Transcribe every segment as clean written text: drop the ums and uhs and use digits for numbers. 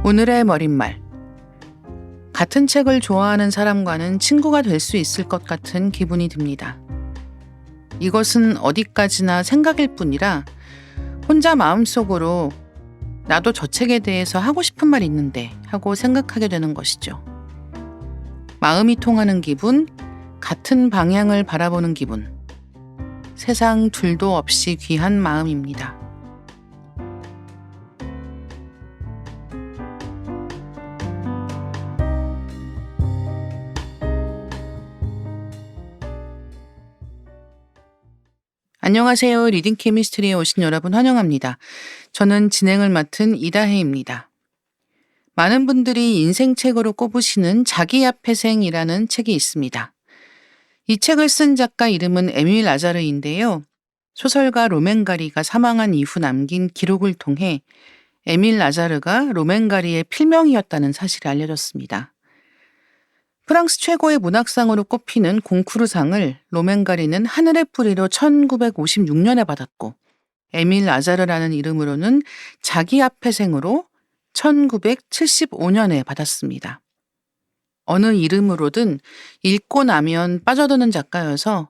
오늘의 머릿말. 같은 책을 좋아하는 사람과는 친구가 될 수 있을 것 같은 기분이 듭니다. 이것은 어디까지나 생각일 뿐이라 혼자 마음속으로 나도 저 책에 대해서 하고 싶은 말 있는데 하고 생각하게 되는 것이죠. 마음이 통하는 기분, 같은 방향을 바라보는 기분. 세상 둘도 없이 귀한 마음입니다. 안녕하세요. 리딩 케미스트리에 오신 여러분 환영합니다. 저는 진행을 맡은 이다혜입니다. 많은 분들이 인생책으로 꼽으시는 자기야 폐생이라는 책이 있습니다. 이 책을 쓴 작가 이름은 에밀 라자르인데요. 소설가 로맨가리가 사망한 이후 남긴 기록을 통해 에밀 라자르가 로맨가리의 필명이었다는 사실이 알려졌습니다. 프랑스 최고의 문학상으로 꼽히는 콩쿠르상을 로맨가리는 하늘의 뿌리로 1956년에 받았고 에밀 라자르라는 이름으로는 자기야 폐생으로 1975년에 받았습니다. 어느 이름으로든 읽고 나면 빠져드는 작가여서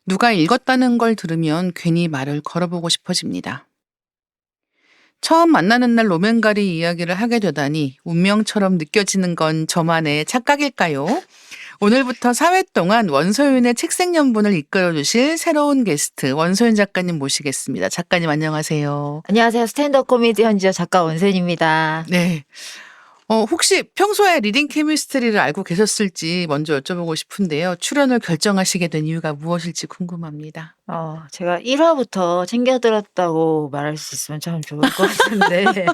누가 읽었다는 걸 들으면 괜히 말을 걸어보고 싶어집니다. 처음 만나는 날 로맨가리 이야기를 하게 되다니 운명처럼 느껴지는 건 저만의 착각일까요? 오늘부터 4회 동안 원소윤의 책생연분을 이끌어주실 새로운 게스트 원소윤 작가님 모시겠습니다. 작가님 안녕하세요. 안녕하세요. 스탠드업 코미디 현지어 작가 원소윤입니다. 네. 혹시 평소에 리딩 케미스트리를 알고 계셨을지 먼저 여쭤보고 싶은데요. 출연을 결정하시게 된 이유가 무엇일지 궁금합니다. 제가 1화부터 챙겨 들었다고 말할 수 있으면 참 좋을 것 같은데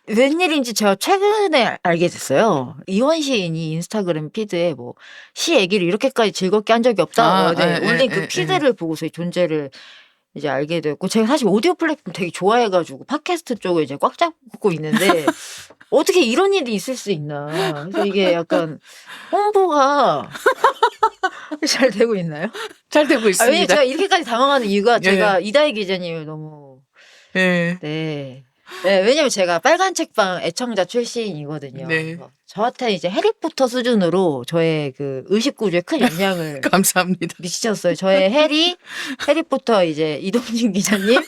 웬일인지 제가 최근에 알게 됐어요. 이원 시인이 인스타그램 피드에 뭐 시 얘기를 이렇게까지 즐겁게 한 적이 없다 올린 그 피드를 보고서 존재를 이제 알게 됐고, 제가 사실 오디오 플랫폼 되게 좋아해가지고 팟캐스트 쪽을 이제 꽉 잡고 있는데 어떻게 이런 일이 있을 수 있나. 그래서 이게 약간 홍보가 잘 되고 있나요? 잘 되고 있습니다. 왜냐면 제가 이렇게까지 당황하는 이유가 제가 이다혜 기자님을 너무 네, 왜냐면 제가 빨간 책방 애청자 출신이거든요. 네. 저한테 이제 해리포터 수준으로 저의 그 의식 구조에 큰 영향을 감사합니다. 미치셨어요. 저의 해리포터 이제 이동진 기자님,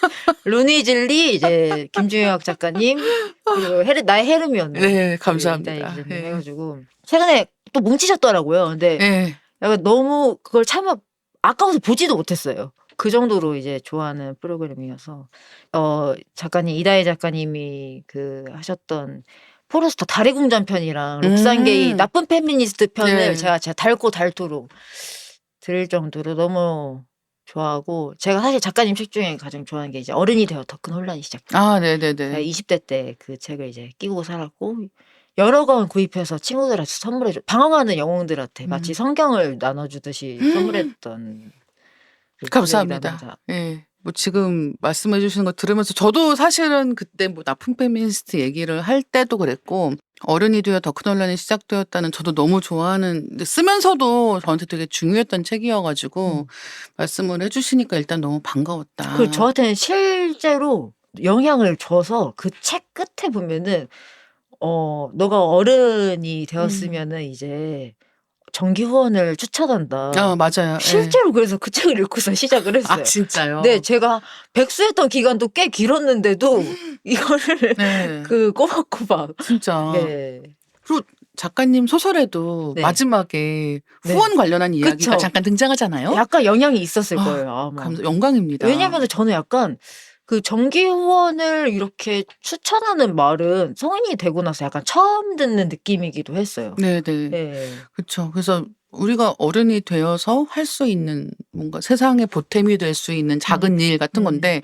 루니즐리 이제 김준혁 작가님, 그리고 나의 헤르미온느. 네, 감사합니다. 기자님 해가지고 최근에 또 뭉치셨더라고요. 근데 약간 너무 그걸 차마 아까워서 보지도 못했어요. 그 정도로 이제 좋아하는 프로그램이어서 작가님 이다혜 작가님이 그 하셨던 포르스터 달의 궁전 편이랑 록산게이 나쁜 페미니스트 편을 제가 닳고 들을 정도로 너무 좋아하고, 제가 사실 작가님 책 중에 가장 좋아하는 게 이제 어른이 되어 더 큰 혼란이 시작돼요. 네네네. 제가 20대 때 그 책을 이제 끼고 살았고 여러 권 구입해서 친구들한테 선물해줘, 방황하는 영웅들한테 마치 성경을 나눠주듯이 선물했던. 감사합니다. 뭐 지금 말씀해 주시는 거 들으면서 저도 사실은 그때 뭐 나쁜 페미니스트 얘기를 할 때도 그랬고 어른이 되어 더 큰 혼란이 시작되었다는 저도 너무 좋아하는, 쓰면서도 저한테 되게 중요했던 책이어가지고 말씀을 해주시니까 일단 너무 반가웠다. 그 저한테는 실제로 영향을 줘서 그 책 끝에 보면은 너가 어른이 되었으면은 이제 정기 후원을 추천한다. 맞아요. 실제로 그래서 그 책을 읽고서 시작을 했어요. 아 진짜요? 네, 제가 백수했던 기간도 꽤 길었는데도 이거를 그 꼬박꼬박. 진짜. 네. 그리고 작가님 소설에도 마지막에 후원 관련한 이야기가 잠깐 등장하잖아요. 약간 영향이 있었을 거예요. 아마. 영광입니다. 왜냐면 저는 약간 그 정기 후원을 이렇게 추천하는 말은 성인이 되고 나서 약간 처음 듣는 느낌이기도 했어요. 네네. 그렇죠. 그래서 우리가 어른이 되어서 할 수 있는 뭔가 세상의 보탬이 될 수 있는 작은 일 같은 건데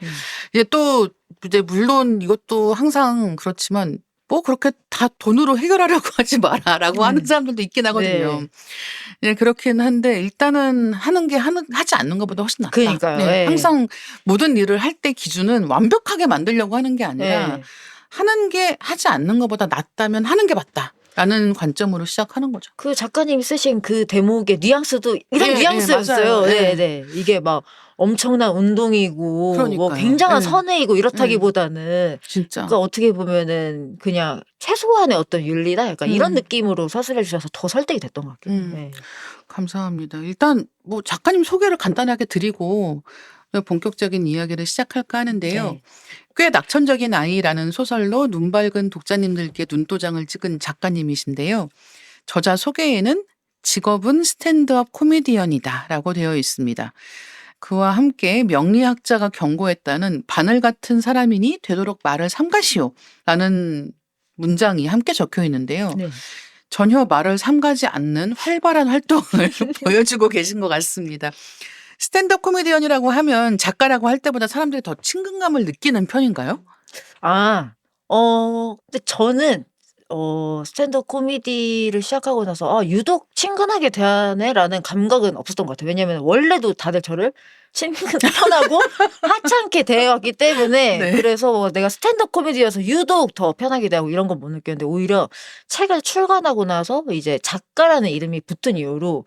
이제 물론 이것도 항상 그렇지만 뭐 그렇게 다 돈으로 해결하려고 하지 마라라고 하는 사람들도 있긴 하거든요. 그렇긴 한데 일단은 하는 게 하지 않는 것보다 훨씬 낫다. 그러니까요. 항상 모든 일을 할 때 기준은 완벽하게 만들려고 하는 게 아니라 하는 게 하지 않는 것보다 낫다면 하는 게 맞다. 라는 관점으로 시작하는 거죠. 그 작가님이 쓰신 그 대목의 뉘앙스도 이런 뉘앙스였어요. 네. 이게 막 엄청난 운동이고 뭐 굉장한 선회이고 이렇다기보다는 진짜. 그러니까 어떻게 보면은 그냥 최소한의 어떤 윤리다 약간 이런 느낌으로 서술해 주셔서 더 설득이 됐던 것 같아요. 네. 감사합니다. 일단 뭐 작가님 소개를 간단하게 드리고 본격적인 이야기를 시작할까 하는데요. 네. 꽤 낙천적인 아이라는 소설로 눈 밝은 독자님들께 눈도장을 찍은 작가님이신데요. 저자 소개에는 직업은 스탠드업 코미디언이다라고 되어 있습니다. 그와 함께 명리학자가 경고했다는 바늘 같은 사람이니 되도록 말을 삼가시오라는 문장이 함께 적혀 있는데요. 네. 전혀 말을 삼가지 않는 활발한 활동을 보여주고 계신 것 같습니다. 스탠드업 코미디언이라고 하면 작가라고 할 때보다 사람들이 더 친근감을 느끼는 편인가요? 근데 저는 스탠드업 코미디를 시작하고 나서 유독 친근하게 대하네라는 감각은 없었던 것 같아요. 왜냐면 원래도 다들 저를 편하고 하찮게 대해왔기 때문에 네. 그래서 내가 스탠드업 코미디여서 유독 더 편하게 대하고 이런 건 못 느꼈는데 오히려 책을 출간하고 나서 이제 작가라는 이름이 붙은 이후로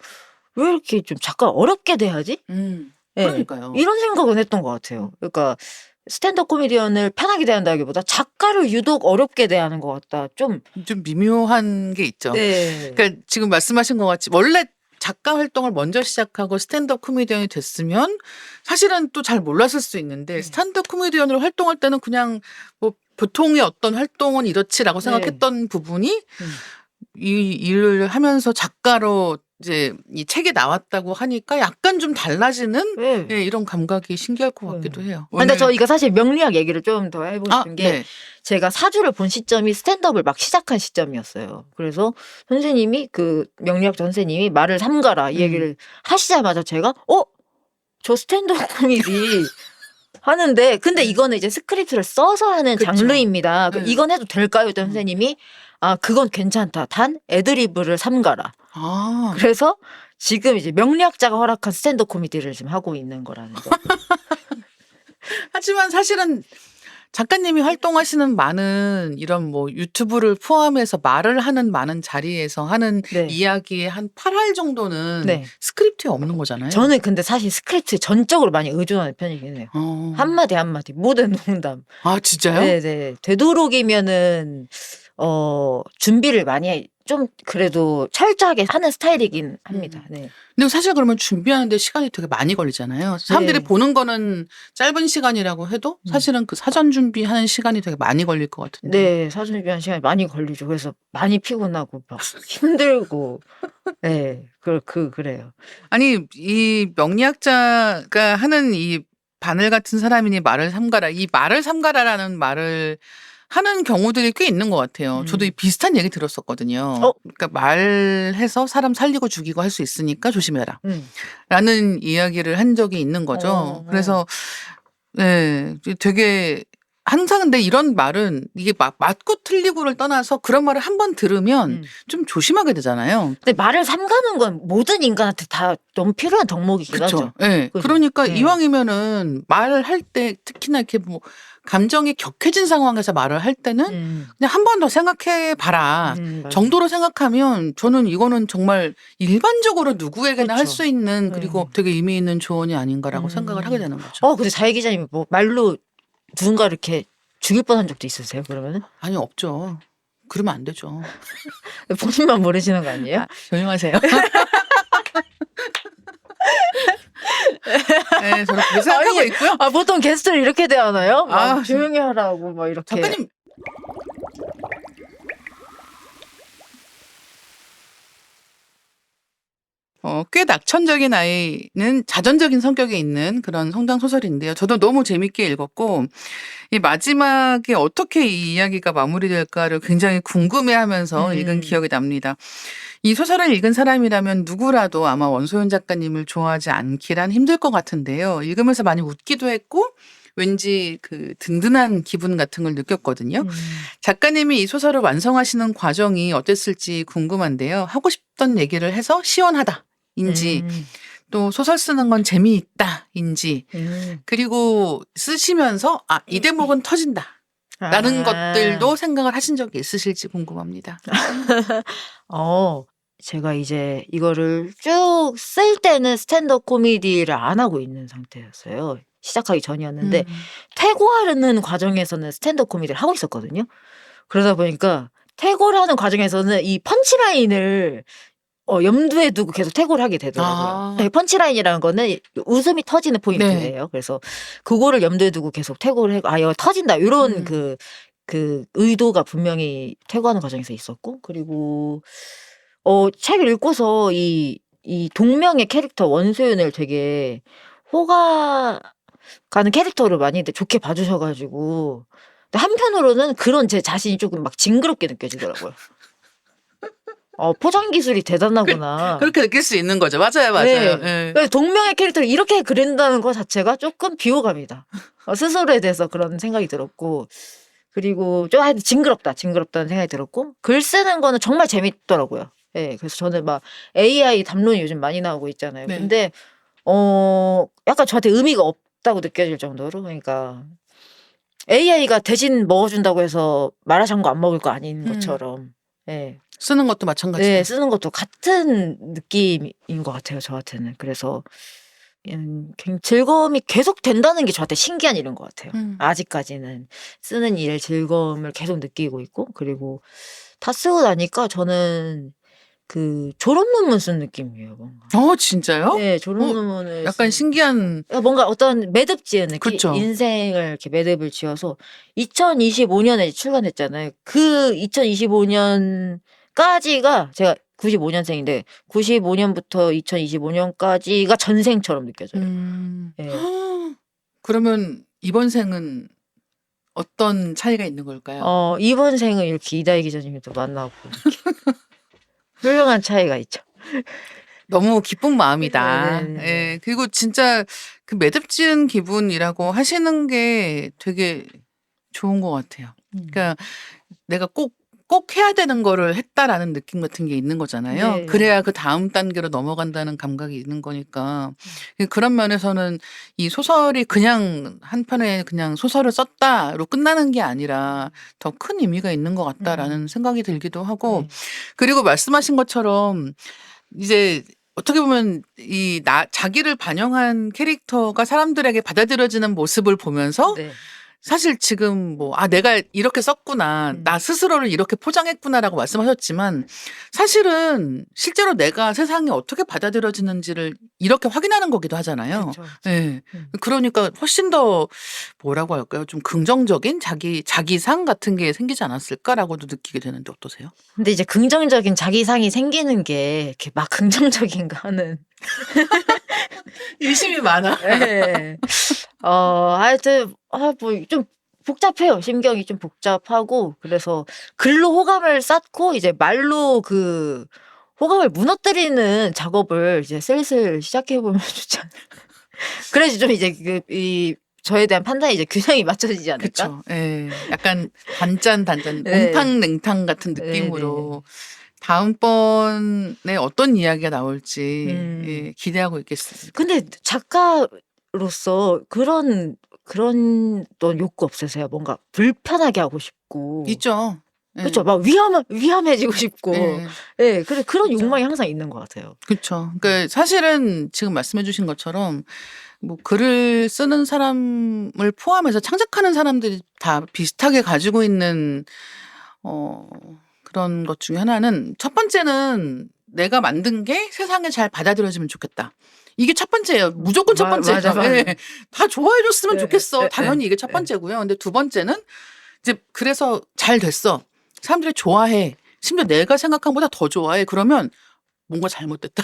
왜 이렇게 좀 작가 어렵게 대하지? 그러니까요. 이런 생각은 했던 것 같아요. 그러니까 스탠드업 코미디언을 편하게 대한다기보다 작가를 유독 어렵게 대하는 것 같다. 좀 미묘한 게 있죠. 네. 그러니까 지금 말씀하신 것 같이 원래 작가 활동을 먼저 시작하고 스탠드업 코미디언이 됐으면 사실은 또 잘 몰랐을 수 있는데 스탠드업 코미디언으로 활동할 때는 그냥 뭐 보통의 어떤 활동은 이렇지라고 생각했던 부분이 이 일을 하면서 작가로 이제 이 책에 나왔다고 하니까 약간 좀 달라지는 이런 감각이 신기할 것 같기도 해요. 근데 저 이거 사실 명리학 얘기를 좀 더 해보고 싶은 게 제가 사주를 본 시점이 스탠드업을 막 시작한 시점이었어요. 그래서 선생님이 그 명리학 선생님이 말을 삼가라 이 얘기를 하시자마자 제가 저 스탠드업 코미디 하는데 근데 이거는 이제 스크립트를 써서 하는 장르입니다. 이건 해도 될까요? 했더니 선생님이 그건 괜찮다. 단 애드리브를 삼가라. 그래서 지금 이제 명리학자가 허락한 스탠드업 코미디를 지금 하고 있는 거라는 거. 하지만 사실은 작가님이 활동하시는 많은 이런 뭐 유튜브를 포함해서 말을 하는 많은 자리에서 하는 이야기의 한 8할 정도는 스크립트에 없는 거잖아요. 저는 근데 사실 스크립트에 전적으로 많이 의존하는 편이긴 해요. 한마디 한마디 모든 농담. 진짜요? 네네. 되도록이면은 준비를 많이 좀 그래도 철저하게 하는 스타일이긴 합니다. 네. 근데 사실 그러면 준비하는데 시간이 되게 많이 걸리잖아요. 사람들이 보는 거는 짧은 시간이라고 해도 사실은 그 사전 준비하는 시간이 되게 많이 걸릴 것 같은데. 네, 사전 준비하는 시간이 많이 걸리죠. 그래서 많이 피곤하고 막 힘들고. 네, 그래요. 아니 이 명리학자가 하는 이 바늘 같은 사람이니 말을 삼가라. 이 말을 삼가라라는 말을 하는 경우들이 꽤 있는 것 같아요. 저도 비슷한 얘기 들었었거든요. 그러니까 말해서 사람 살리고 죽이고 할 수 있으니까 조심해라. 라는 이야기를 한 적이 있는 거죠. 그래서 되게 항상 근데 이런 말은 이게 맞고 틀리고를 떠나서 그런 말을 한번 들으면 좀 조심하게 되잖아요. 근데 말을 삼가는 건 모든 인간한테 다 너무 필요한 덕목이긴 하죠. 네. 그러니까 이왕이면은 말을 할 때 특히나 이렇게 뭐 감정이 격해진 상황에서 말을 할 때는 그냥 한 번 더 생각해 봐라 정도로 생각하면 저는 이거는 정말 일반적으로 누구에게나 할 수 있는 그리고 되게 의미 있는 조언이 아닌가라고 생각을 하게 되는 거죠. 근데 자희 기자님 뭐 말로 누군가 이렇게 죽일 뻔한 적도 있으세요? 그러면은? 아니 없죠. 그러면 안 되죠. 본인만 모르시는 거 아니에요? 조용하세요. 네, 저는 그렇게 생각하고 있고요. 보통 게스트를 이렇게 대하나요? 조용히 하라고 막 이렇게. 작가님. 꽤 낙천적인 아이는 자전적인 성격이 있는 그런 성장 소설인데요. 저도 너무 재밌게 읽었고 이 마지막에 어떻게 이 이야기가 마무리될까를 굉장히 궁금해하면서 읽은 기억이 납니다. 이 소설을 읽은 사람이라면 누구라도 아마 원소연 작가님을 좋아하지 않기란 힘들 것 같은데요. 읽으면서 많이 웃기도 했고 왠지 그 든든한 기분 같은 걸 느꼈거든요. 작가님이 이 소설을 완성하시는 과정이 어땠을지 궁금한데요. 하고 싶던 얘기를 해서 시원하다. 인지 또 소설 쓰는 건 재미있다 인지 그리고 쓰시면서 이 대목은 터진다 라는 것들도 생각을 하신 적이 있으실지 궁금합니다. 제가 이제 이거를 쭉 쓸 때는 스탠드업 코미디를 안 하고 있는 상태였어요. 시작하기 전이었는데 퇴고하는 과정에서는 스탠드업 코미디를 하고 있었거든요. 그러다 보니까 퇴고를 하는 과정에서는 이 펀치라인을 염두에 두고 계속 퇴고를 하게 되더라고요. 네, 펀치라인이라는 거는 웃음이 터지는 포인트예요. 그래서 그거를 염두에 두고 계속 퇴고를 해고 이거 터진다 이런 그 의도가 분명히 퇴고하는 과정에서 있었고, 그리고 책을 읽고서 이 동명의 캐릭터 원소윤을 되게 호가 가는 캐릭터를 많이들 좋게 봐주셔가지고, 근데 한편으로는 그런 제 자신이 조금 막 징그럽게 느껴지더라고요. 포장 기술이 대단하구나. 그렇게 느낄 수 있는 거죠. 맞아요, 맞아요. 네. 네. 동명의 캐릭터를 이렇게 그린다는 것 자체가 조금 비호감이다. 스스로에 대해서 그런 생각이 들었고, 그리고 좀 징그럽다는 생각이 들었고, 글 쓰는 거는 정말 재밌더라고요. 네, 그래서 저는 막 AI 담론이 요즘 많이 나오고 있잖아요. 네. 근데 약간 저한테 의미가 없다고 느껴질 정도로, 그러니까 AI가 대신 먹어준다고 해서 마라샹궈 안 먹을 거 아닌 것처럼. 네. 쓰는 것도 마찬가지예요. 네, 쓰는 것도 같은 느낌인 것 같아요, 저한테는. 그래서 즐거움이 계속 된다는 게 저한테 신기한 일인 것 같아요. 아직까지는 쓰는 일의 즐거움을 계속 느끼고 있고, 그리고 다 쓰고 나니까 저는 그 졸업 논문 쓴 느낌이에요, 뭔가. 진짜요? 네, 졸업 논문을 약간 신기한. 뭔가 어떤 매듭 지은 느낌. 그쵸. 인생을 이렇게 매듭을 지어서 2025년에 출간했잖아요. 그 2025년까지가 제가 95년생인데 95년부터 2025년까지가 전생처럼 느껴져요. 네. 그러면 이번 생은 어떤 차이가 있는 걸까요? 이번 생은 이렇게 이다희 기자님도 만나고 훌륭한 차이가 있죠. 너무 기쁜 마음이다. 네네네. 예, 그리고 진짜 그 매듭 지은 기분이라고 하시는 게 되게 좋은 것 같아요. 그러니까 내가 꼭 해야 되는 거를 했다라는 느낌 같은 게 있는 거잖아요. 네. 그래야 그 다음 단계로 넘어간다는 감각이 있는 거니까. 그런 면에서는 이 소설이 그냥 한 편에 그냥 소설을 썼다로 끝나는 게 아니라 더 큰 의미가 있는 것 같다라는 생각이 들기도 하고, 그리고 말씀하신 것처럼 이제 어떻게 보면 자기를 반영한 캐릭터가 사람들에게 받아들여지는 모습을 보면서 네. 사실 지금 내가 이렇게 썼구나, 나 스스로를 이렇게 포장했구나라고 말씀하셨지만, 사실은 실제로 내가 세상에 어떻게 받아들여지는지를 이렇게 확인하는 거기도 하잖아요. 그렇죠. 네. 그러니까 훨씬 더 뭐라고 할까요? 좀 긍정적인 자기상 같은 게 생기지 않았을까라고도 느끼게 되는데 어떠세요? 근데 이제 긍정적인 자기상이 생기는 게 이렇게 막 긍정적인가 하는 의심이 많아. 네. 하여튼 뭐 좀 복잡해요. 심경이 좀 복잡하고, 그래서 글로 호감을 쌓고 이제 말로 그 호감을 무너뜨리는 작업을 이제 슬슬 시작해 보면 좋지 않을까. 그래야지 좀 이제 저에 대한 판단이 이제 균형이 맞춰지지 않을까? 그렇죠. 예. 약간 단짠 네. 옴탕냉탕 같은 느낌으로 다음번에 어떤 이야기가 나올지 기대하고 있겠습니다. 근데 작가로서 그런 또 욕구 없으세요? 뭔가 불편하게 하고 싶고. 있죠. 예. 그렇죠. 막 위험해지고 싶고. 예. 네, 그런 그쵸. 욕망이 항상 있는 것 같아요. 그렇죠. 그러니까 사실은 지금 말씀해 주신 것처럼 뭐 글을 쓰는 사람을 포함해서 창작하는 사람들이 다 비슷하게 가지고 있는 그런 것 중에 하나는, 첫 번째는 내가 만든 게 세상에 잘 받아들여지면 좋겠다. 이게 첫 번째예요. 무조건 첫 번째예요. 맞아. 예. 다 좋아해 줬으면 네, 좋겠어. 네, 당연히 이게 첫 번째고요. 근데 두 번째는 이제 그래서 잘 됐어. 사람들이 좋아해. 심지어 내가 생각한 것보다 더 좋아해. 그러면 뭔가 잘못됐다.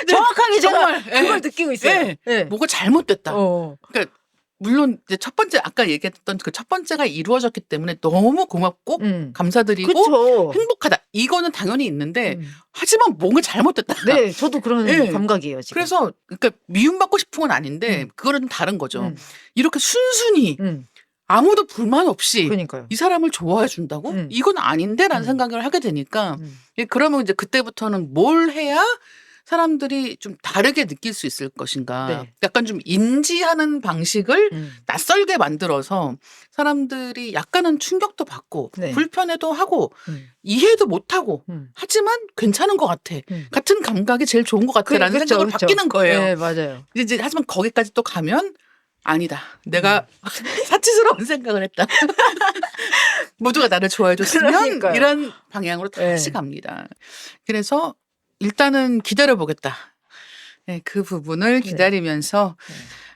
정확하게 제가 정말, 그걸 예. 느끼고 있어요. 예. 네. 뭐가 잘못됐다. 그러니까 물론 이제 첫 번째, 아까 얘기했던 그 첫 번째가 이루어졌기 때문에 너무 고맙고 감사드리고 그쵸. 행복하다. 이거는 당연히 있는데 하지만 뭔가 잘못됐다. 네, 저도 그런 예. 감각이에요, 지금. 그래서 그러니까 미움받고 싶은 건 아닌데 그거는 좀 다른 거죠. 이렇게 순순히 아무도 불만 없이 그러니까요. 이 사람을 좋아해 준다고? 이건 아닌데라는 생각을 하게 되니까, 그러면 이제 그때부터는 뭘 해야 사람들이 좀 다르게 느낄 수 있을 것인가. 네. 약간 좀 인지하는 방식을 음. 낯설게 만들어서 사람들이 약간은 충격도 받고 네. 불편해도 하고 이해도 못하고 하지만 괜찮은 것 같아. 같은 감각이 제일 좋은 것 같아라는 그쵸, 생각을 그쵸. 바뀌는 거예요. 네, 맞아요. 이제 하지만 거기까지 또 가면 아니다. 내가 사치스러운 생각을 했다. 모두가 나를 좋아해 줬으면 그러니까요. 이런 방향으로 다시 네. 갑니다. 그래서 일단은 기다려 보겠다. 네, 그 부분을 기다리면서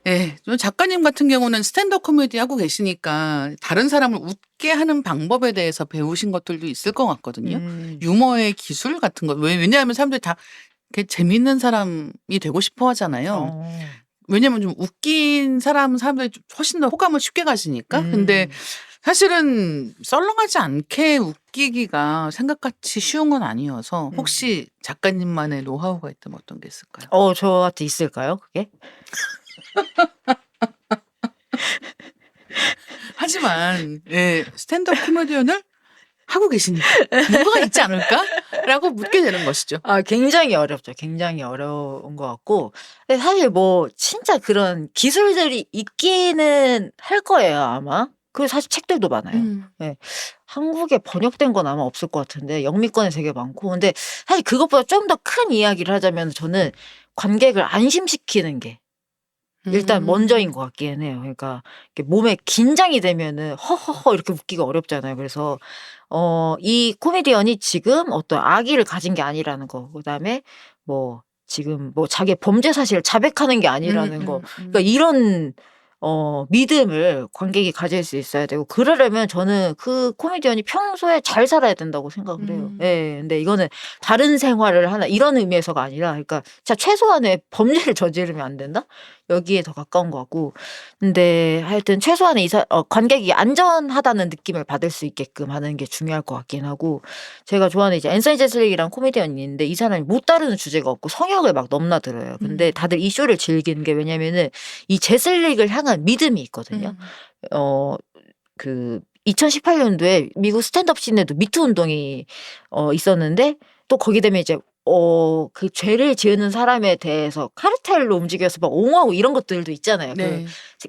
예, 좀 작가님 같은 경우는 스탠드업 코미디 하고 계시니까 다른 사람을 웃게 하는 방법에 대해서 배우신 것들도 있을 것 같거든요. 유머의 기술 같은 거. 왜냐하면 사람들이 다 이렇게 재밌는 사람이 되고 싶어 하잖아요. 왜냐면 좀 웃긴 사람들이 좀 훨씬 더 호감을 쉽게 가지니까. 근데 사실은 썰렁하지 않게 웃기기가 생각같이 쉬운 건 아니어서 혹시 작가님만의 노하우가 있다면 어떤 게 있을까요? 저한테 있을까요, 그게? 하지만 예, 스탠드업 코미디언을 하고 계시니까 뭔가가 있지 않을까라고 묻게 되는 것이죠. 굉장히 어렵죠. 굉장히 어려운 것 같고. 근데 사실 뭐 진짜 그런 기술들이 있기는 할 거예요, 아마. 그리고 사실 책들도 많아요. 예. 한국에 번역된 건 아마 없을 것 같은데 영미권에 되게 많고. 근데 사실 그것보다 좀 더 큰 이야기를 하자면 저는 관객을 안심시키는 게 일단 먼저인 것 같기는 해요. 그러니까 이렇게 몸에 긴장이 되면은 허허허 이렇게 웃기가 어렵잖아요. 그래서 이 코미디언이 지금 어떤 악의를 가진 게 아니라는 거. 그다음에 뭐 지금 뭐 자기의 범죄 사실을 자백하는 게 아니라는 거. 그러니까 이런 믿음을 관객이 가질 수 있어야 되고 그러려면 저는 그 코미디언이 평소에 잘 살아야 된다고 생각을 해요. 예. 근데 이거는 다른 생활을 하나 이런 의미에서가 아니라 그러니까 진짜 최소한의 범죄를 저지르면 안 된다? 여기에 더 가까운 것 같고. 근데 하여튼 최소한의 관객이 안전하다는 느낌을 받을 수 있게끔 하는 게 중요할 것 같긴 하고. 제가 좋아하는 이제 앤서니 제슬릭이라는 코미디언이 있는데 이 사람이 못 다루는 주제가 없고 성역을 막 넘나들어요. 근데 다들 이 쇼를 즐기는 게 왜냐면은 이 제슬릭을 향한 믿음이 있거든요. 2018년도에 미국 스탠드업 씬에도 미투 운동이 있었는데 또 거기 되면 이제 그 죄를 지은 사람에 대해서 카르텔로 움직여서 막 옹호하고 이런 것들도 있잖아요. 네.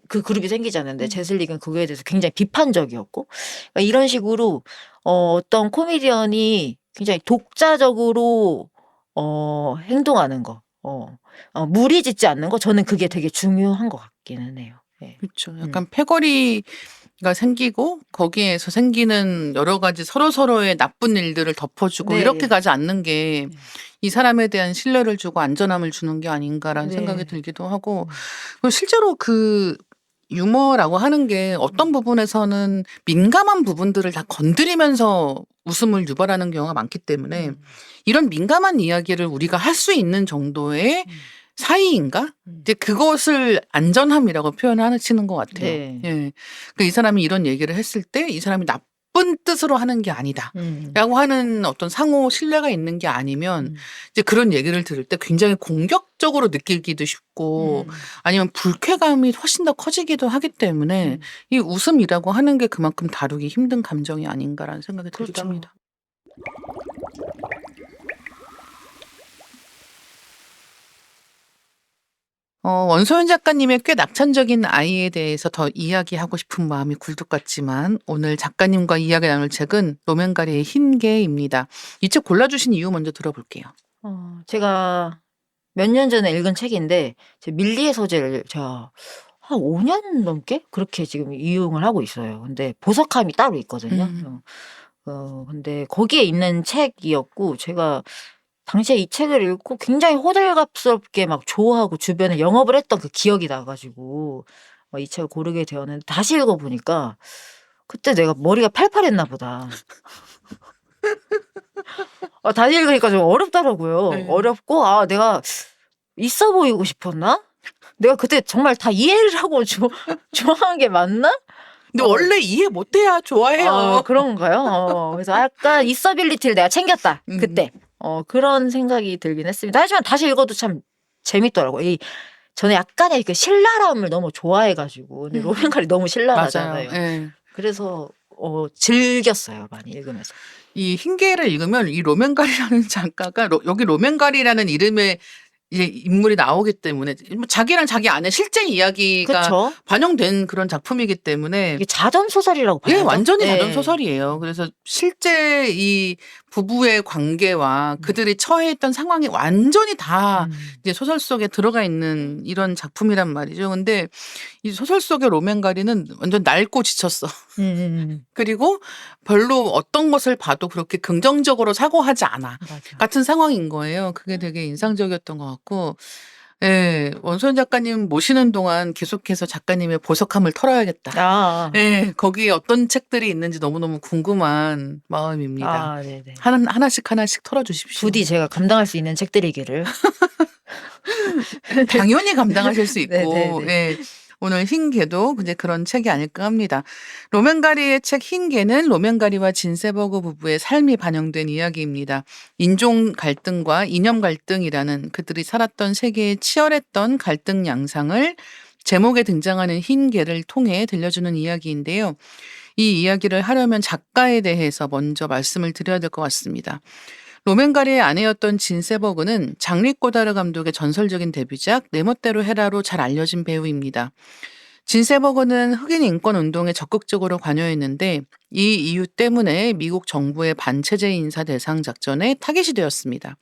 그 그룹이 생기잖아요. 근데 제슬릭은 그거에 대해서 굉장히 비판적이었고. 그러니까 이런 식으로 어떤 코미디언이 굉장히 독자적으로 행동하는 거, 무리짓지 않는 거 저는 그게 되게 중요한 것 같기는 해요. 네. 그렇죠. 약간 패거리가 생기고 거기에서 생기는 여러 가지 서로서로의 나쁜 일들을 덮어주고 네. 이렇게 가지 않는 게 이 사람에 대한 신뢰를 주고 안전함을 주는 게 아닌가라는 네. 생각이 들기도 하고 그리고 실제로 그 유머라고 하는 게 어떤 부분에서는 민감한 부분들을 다 건드리면서 웃음을 유발하는 경우가 많기 때문에 이런 민감한 이야기를 우리가 할 수 있는 정도의 사이인가? 이제 그것을 안전함이라고 표현하시는 것 같아요. 네. 예. 그러니까 이 사람이 이런 얘기를 했을 때 이 사람이 나쁜 뜻으로 하는 게 아니다. 라고 하는 어떤 상호 신뢰가 있는 게 아니면 이제 그런 얘기를 들을 때 굉장히 공격적으로 느끼기도 쉽고 아니면 불쾌감이 훨씬 더 커지기도 하기 때문에 이 웃음이라고 하는 게 그만큼 다루기 힘든 감정이 아닌가라는 생각이 들기도 그렇죠. 합니다. 원소연 작가님의 꽤 낙천적인 아이에 대해서 더 이야기하고 싶은 마음이 굴뚝 같지만 오늘 작가님과 이야기 나눌 책은 로맨가리의 흰개입니다. 이 책 골라주신 이유 먼저 들어볼게요. 제가 몇 년 전에 읽은 책인데 제 밀리의 소재를 제가 한 5년 넘게 그렇게 지금 이용을 하고 있어요. 근데 보석함이 따로 있거든요. 근데 거기에 있는 책이었고 제가 당시에 이 책을 읽고 굉장히 호들갑스럽게 막 좋아하고 주변에 영업을 했던 그 기억이 나 가지고 이 책을 고르게 되었는데 다시 읽어 보니까 그때 내가 머리가 팔팔했나 보다. 다시 읽으니까 좀 어렵더라고요. 네. 어렵고 내가 있어 보이고 싶었나? 내가 그때 정말 다 이해를 하고 좋아한 게 맞나? 근데 원래 이해 못해야 좋아해요. 그런가요? 그래서 약간 있어빌리티를 내가 챙겼다. 그때. 그런 생각이 들긴 했습니다. 하지만 다시 읽어도 참 재밌더라고요. 저는 약간의 그 신랄함을 너무 좋아해 가지고. 근데 로맨가리 너무 신랄하잖아요. 맞아요. 네. 그래서 즐겼어요. 많이 읽으면서. 이 흰개를 읽으면 이 로맨가리라는 작가가 여기 로맨가리라는 이름의 이제 인물이 나오기 때문에 뭐 자기랑 자기 아내 실제 이야기가 그쵸? 반영된 그런 작품이기 때문에 이게 자전 소설이라고 예, 봐야죠. 완전히 예. 자전 소설이에요. 그래서 실제 이 부부의 관계와 그들이 처해 있던 상황이 완전히 다 이제 소설 속에 들어가 있는 이런 작품이란 말이죠. 근데 이 소설 속의 로맨가리는 완전 낡고 지쳤어. 그리고 별로 어떤 것을 봐도 그렇게 긍정적으로 사고하지 않아. 맞아. 같은 상황인 거예요. 그게 되게 인상적이었던 것 같고, 예, 원소연 작가님 모시는 동안 계속해서 작가님의 보석함을 털어야겠다. 아, 예, 거기에 어떤 책들이 있는지 너무너무 궁금한 마음입니다. 아, 네네. 하나씩 털어주십시오. 부디 제가 감당할 수 있는 책들이기를. 당연히 감당하실 수 있고, 네네네. 예. 오늘 흰개도 이제 그런 책이 아닐까 합니다. 로맨가리의 책 흰개는 로맨가리와 진세버그 부부의 삶이 반영된 이야기입니다. 인종 갈등과 이념 갈등이라는 그들이 살았던 세계의 치열했던 갈등 양상을 제목에 등장하는 흰개를 통해 들려주는 이야기인데요. 이 이야기를 하려면 작가에 대해서 먼저 말씀을 드려야 될 것 같습니다. 로맨가리의 아내였던 진세버그는 장리 꼬다르 감독의 전설적인 데뷔작 내 멋대로 해라로 잘 알려진 배우입니다. 진세버그는 흑인 인권 운동에 적극적으로 관여했는데 이 이유 때문에 미국 정부의 반체제 인사 대상 작전에 타깃이 되었습니다.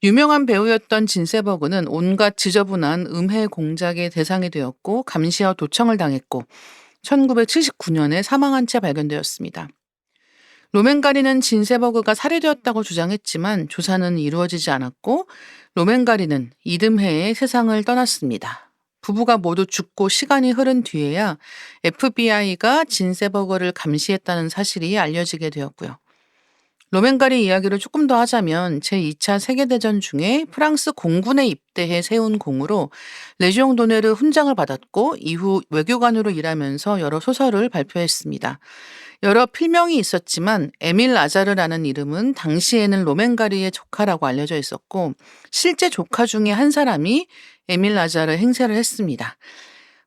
유명한 배우였던 진세버그는 온갖 지저분한 음해 공작의 대상이 되었고 감시와 도청을 당했고 1979년에 사망한 채 발견되었습니다. 로맨가리는 진세버그가 살해되었다고 주장했지만 조사는 이루어지지 않았고 로맨가리는 이듬해에 세상을 떠났습니다. 부부가 모두 죽고 시간이 흐른 뒤에야 FBI가 진세버그를 감시했다는 사실이 알려지게 되었고요. 로맨가리 이야기를 조금 더 하자면 제2차 세계대전 중에 프랑스 공군에 입대해 세운 공으로 레지옹 도네르 훈장을 받았고 이후 외교관으로 일하면서 여러 소설을 발표했습니다. 여러 필명이 있었지만 에밀 라자르라는 이름은 당시에는 로맨가리의 조카라고 알려져 있었고 실제 조카 중에 한 사람이 에밀 라자르 행세를 했습니다.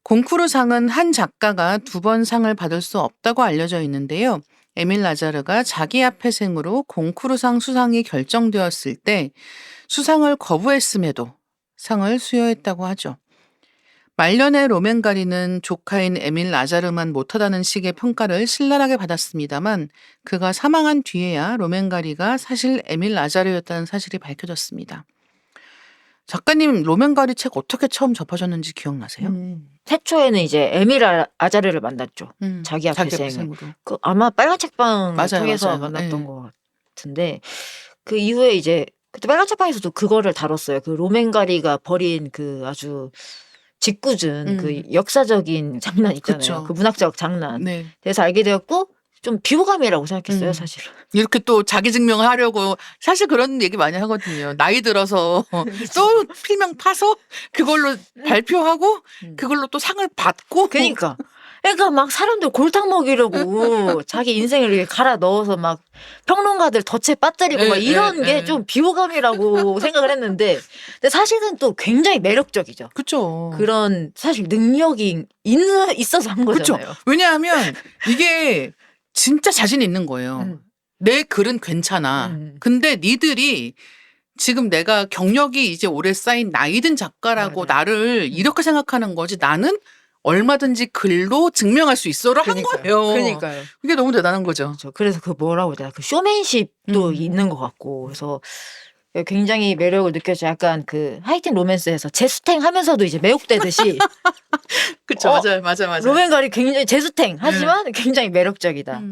공쿠르상은 한 작가가 2번 상을 받을 수 없다고 알려져 있는데요. 에밀 라자르가 자기 앞회생으로 공쿠르상 수상이 결정되었을 때 수상을 거부했음에도 상을 수여했다고 하죠. 말년의 로맨가리는 조카인 에밀 라자르만 못하다는 식의 평가를 신랄하게 받았습니다만 그가 사망한 뒤에야 로맨가리가 사실 에밀 라자르였다는 사실이 밝혀졌습니다. 작가님 로맨가리 책 어떻게 처음 접하셨는지 기억나세요? 태초에는 이제 에밀 아자르를 만났죠. 자기 앞에생을. 앞회생으로. 그 아마 빨간 책방 맞아요, 통해서 맞아요. 만났던 네. 것 같은데 그 이후에 이제 그때 빨간 책방에서도 그거를 다뤘어요. 그 로맨가리가 벌인 그 아주 짓궂은 그 역사적인 장난 있잖아요. 그쵸. 그 문학적 장난. 네. 그래서 알게 되었고 좀 비호감이라고 생각했어요, 사실은. 이렇게 또 자기 증명을 하려고 사실 그런 얘기 많이 하거든요. 나이 들어서 또 필명 파서 그걸로 발표하고 그걸로 또 상을 받고 그러니까. 그러니까 막 사람들 골탕 먹이려고 자기 인생을 이렇게 갈아 넣어서 막 평론가들 덫에 빠뜨리고 막 이런 게 좀 비호감이라고 생각을 했는데 근데 사실은 또 굉장히 매력적이죠. 그렇죠. 그런 사실 능력이 있어서 한 거잖아요. 그렇죠. 왜냐하면 이게 진짜 자신 있는 거예요. 내 글은 괜찮아. 근데 니들이 지금 내가 경력이 이제 오래 쌓인 나이든 작가라고 맞아요. 나를 이렇게 생각하는 거지 나는 얼마든지 글로 증명할 수 있어로 한 거예요. 그러니까요. 그게 너무 대단한 거죠. 그렇죠. 그래서 그 뭐라고 해야 되나 그 쇼맨십도 있는 것 같고 그래서 굉장히 매력을 느꼈죠. 약간 그 하이틴 로맨스에서 제수탱 하면서도 이제 매혹되듯이 그렇죠. 맞아요. 로맨가리 굉장히 제수탱 하지만 굉장히 매력적이다.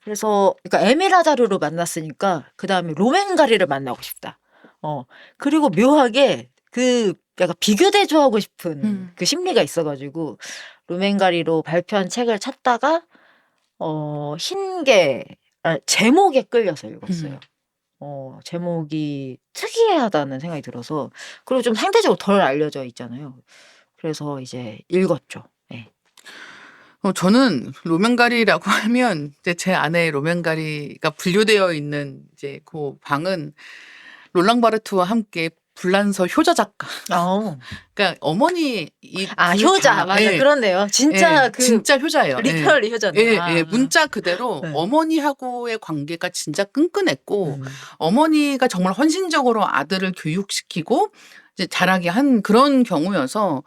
그래서 그러니까 에메라자르로 만났으니까 그 다음에 로맨가리를 만나고 싶다. 그리고 묘하게 그 약간 비교대조하고 싶은 그 심리가 있어가지고 로맨가리로 발표한 책을 찾다가 흰개 제목에 끌려서 읽었어요. 제목이 특이하다는 생각이 들어서 그리고 좀 상대적으로 덜 알려져 있잖아요. 그래서 이제 읽었죠. 네. 저는 로맨가리라고 하면 이제 제 안에 로맨가리가 분류되어 있는 이제 그 방은 롤랑 바르트와 함께 불란서 효자 작가. 어. 그러니까 어머니 효자 맞아 예. 그런데요. 진짜 예, 진짜 효자예요. 리터리 효자네. 예, 문자 그대로 네. 어머니하고의 관계가 진짜 끈끈했고 어머니가 정말 헌신적으로 아들을 교육시키고 이제 자라게 한 그런 경우여서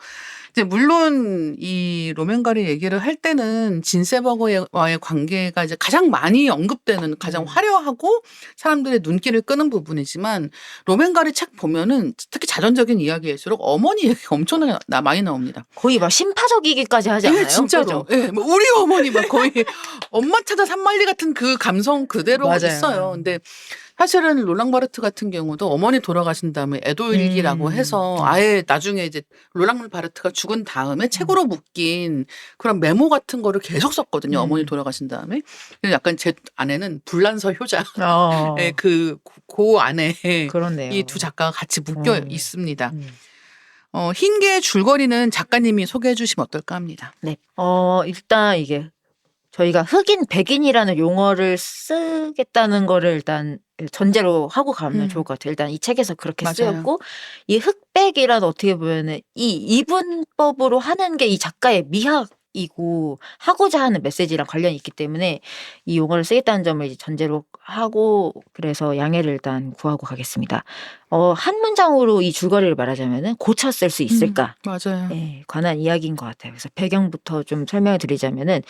이제 물론 이 로맨가리 얘기를 할 때는 진세버그와의 관계가 이제 가장 많이 언급되는 가장 화려하고 사람들의 눈길을 끄는 부분이지만 로맨가리 책 보면은 특히 자전적인 이야기일수록 어머니 얘기가 엄청나게 많이 나옵니다. 거의 막 심파적이기까지 하지 않아요? 예, 진짜로. 예, 뭐 우리 어머니 막 거의 엄마 찾아 산말리 같은 그 감성 그대로 맞아요. 있어요. 근데 사실은 롤랑 바르트 같은 경우도 어머니 돌아가신 다음에 애도일기라고 해서 아예 나중에 이제 롤랑 바르트가 죽은 다음에 책으로 묶인 그런 메모 같은 거를 계속 썼거든요. 어머니 돌아가신 다음에. 그래서 약간 제 안에는 불란서 효자 예, 그 안에 그렇네요. 이 두 작가가 같이 묶여 있습니다. 흰개의 줄거리는 작가님이 소개해 주시면 어떨까 합니다. 네. 일단 이게 저희가 흑인, 백인이라는 용어를 쓰겠다는 거를 일단 전제로 하고 가면 좋을 것 같아요. 일단 이 책에서 그렇게 맞아요. 쓰였고 이 흑백이라는 어떻게 보면은 이 이분법으로 하는 게 이 작가의 미학이고 하고자 하는 메시지랑 관련이 있기 때문에 이 용어를 쓰겠다는 점을 이제 전제로 하고 그래서 양해를 일단 구하고 가겠습니다. 한 문장으로 이 줄거리를 말하자면은 고쳐 쓸 수 있을까? 맞아요. 예, 관한 이야기인 것 같아요. 그래서 배경부터 좀 설명을 드리자면은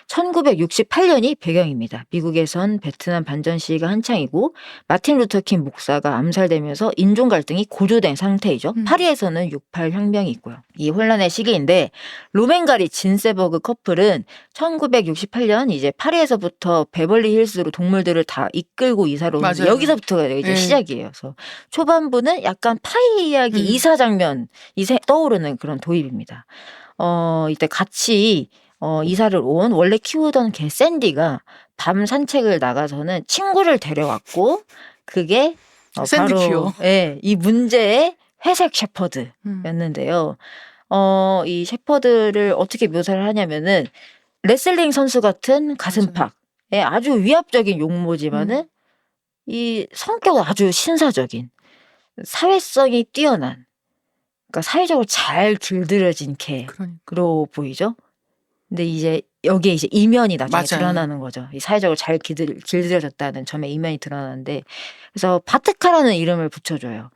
1968년이 배경입니다. 미국에선 베트남 반전 시기가 한창이고 마틴 루터킹 목사가 암살되면서 인종 갈등이 고조된 상태이죠. 파리에서는 68 혁명이 있고요. 이 혼란의 시기인데 로맨가리 진세버그 커플은 1968년 이제 파리에서부터 베벌리 힐스로 동물들을 다 이끌고 이사를 오는데 맞아요. 여기서부터가 이제 네. 시작이에요. 그래서 초반부는 약간 파이 이야기 이사 장면이 떠오르는 그런 도입입니다. 이때 같이 이사를 온 원래 키우던 개 샌디가 밤 산책을 나가서는 친구를 데려왔고 그게 샌디 바로 귀여워. 예, 이 문제의 회색 셰퍼드였는데요. 이 셰퍼드를 어떻게 묘사를 하냐면은 레슬링 선수 같은 가슴팍에 아주 위압적인 용모지만은 이 성격은 아주 신사적인 사회성이 뛰어난 그러니까 사회적으로 잘 길들여진 개로 보이죠. 근데 이제 여기에 이제 이면이 나중에 맞아요. 드러나는 거죠. 이 사회적으로 잘 길들여졌다는 점에 이면이 드러나는데 그래서 바트카라는 이름을 붙여줘요.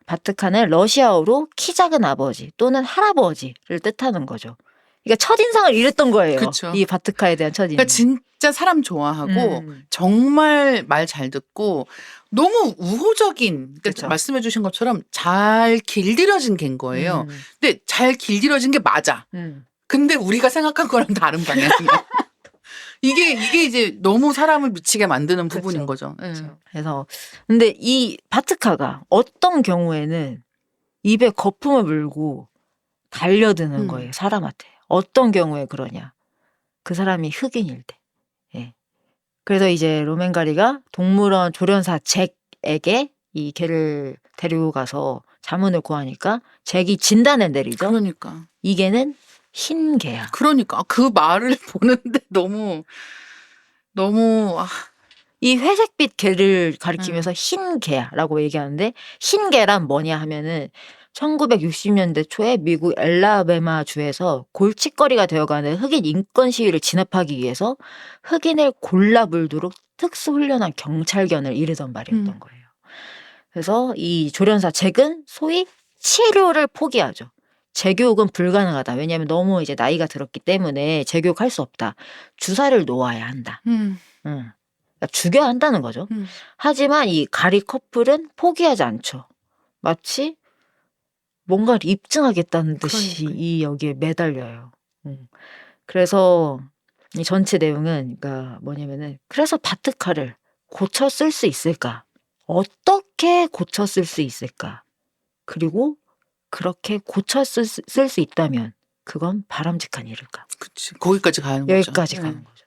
바트카는 러시아어로 키 작은 아버지 또는 할아버지를 뜻하는 거죠. 그러니까 첫인상을 잃었던 거예요. 그쵸. 이 바트카에 대한 첫인상. 그러니까 진짜 사람 좋아하고 정말 말 잘 듣고 너무 우호적인 그러니까 말씀해 주신 것처럼 잘 길들여진 개인 거예요. 근데 잘 길들여진 게 맞아. 근데 우리가 생각한 거랑 다른 방향이야. 이게 이제 너무 사람을 미치게 만드는 부분인 거죠. 그래서 근데 이 바트카가 어떤 경우에는 입에 거품을 물고 달려드는 거예요. 사람한테. 어떤 경우에 그러냐. 그 사람이 흑인일 때. 예. 그래서 이제 로맨가리가 동물원 조련사 잭에게 이 개를 데리고 가서 자문을 구하니까 잭이 진단을 내리죠. 그러니까. 이 개는 흰 개야. 그러니까 그 말을 보는데 너무 이 회색빛 개를 가리키면서 흰 개야라고 얘기하는데 흰 개란 뭐냐 하면은 1960년대 초에 미국 엘라베마 주에서 골칫거리가 되어가는 흑인 인권 시위를 진압하기 위해서 흑인을 골라 물도록 특수훈련한 경찰견을 이르던 말이었던 거예요. 그래서 이 조련사 잭은 소위 치료를 포기하죠. 재교육은 불가능하다. 왜냐하면 너무 이제 나이가 들었기 때문에 재교육할 수 없다. 주사를 놓아야 한다. 그러니까 죽여야 한다는 거죠. 하지만 이 가리 커플은 포기하지 않죠. 마치 뭔가를 입증하겠다는 듯이 이 여기에 매달려요. 그래서 이 전체 내용은 그러니까 뭐냐면은 그래서 바트카를 고쳐 쓸 수 있을까? 어떻게 고쳐 쓸 수 있을까? 그리고 그렇게 고쳐 쓸 수 있다면 그건 바람직한 일일까? 그치. 거기까지 가는 거죠. 여기까지 가는 거죠.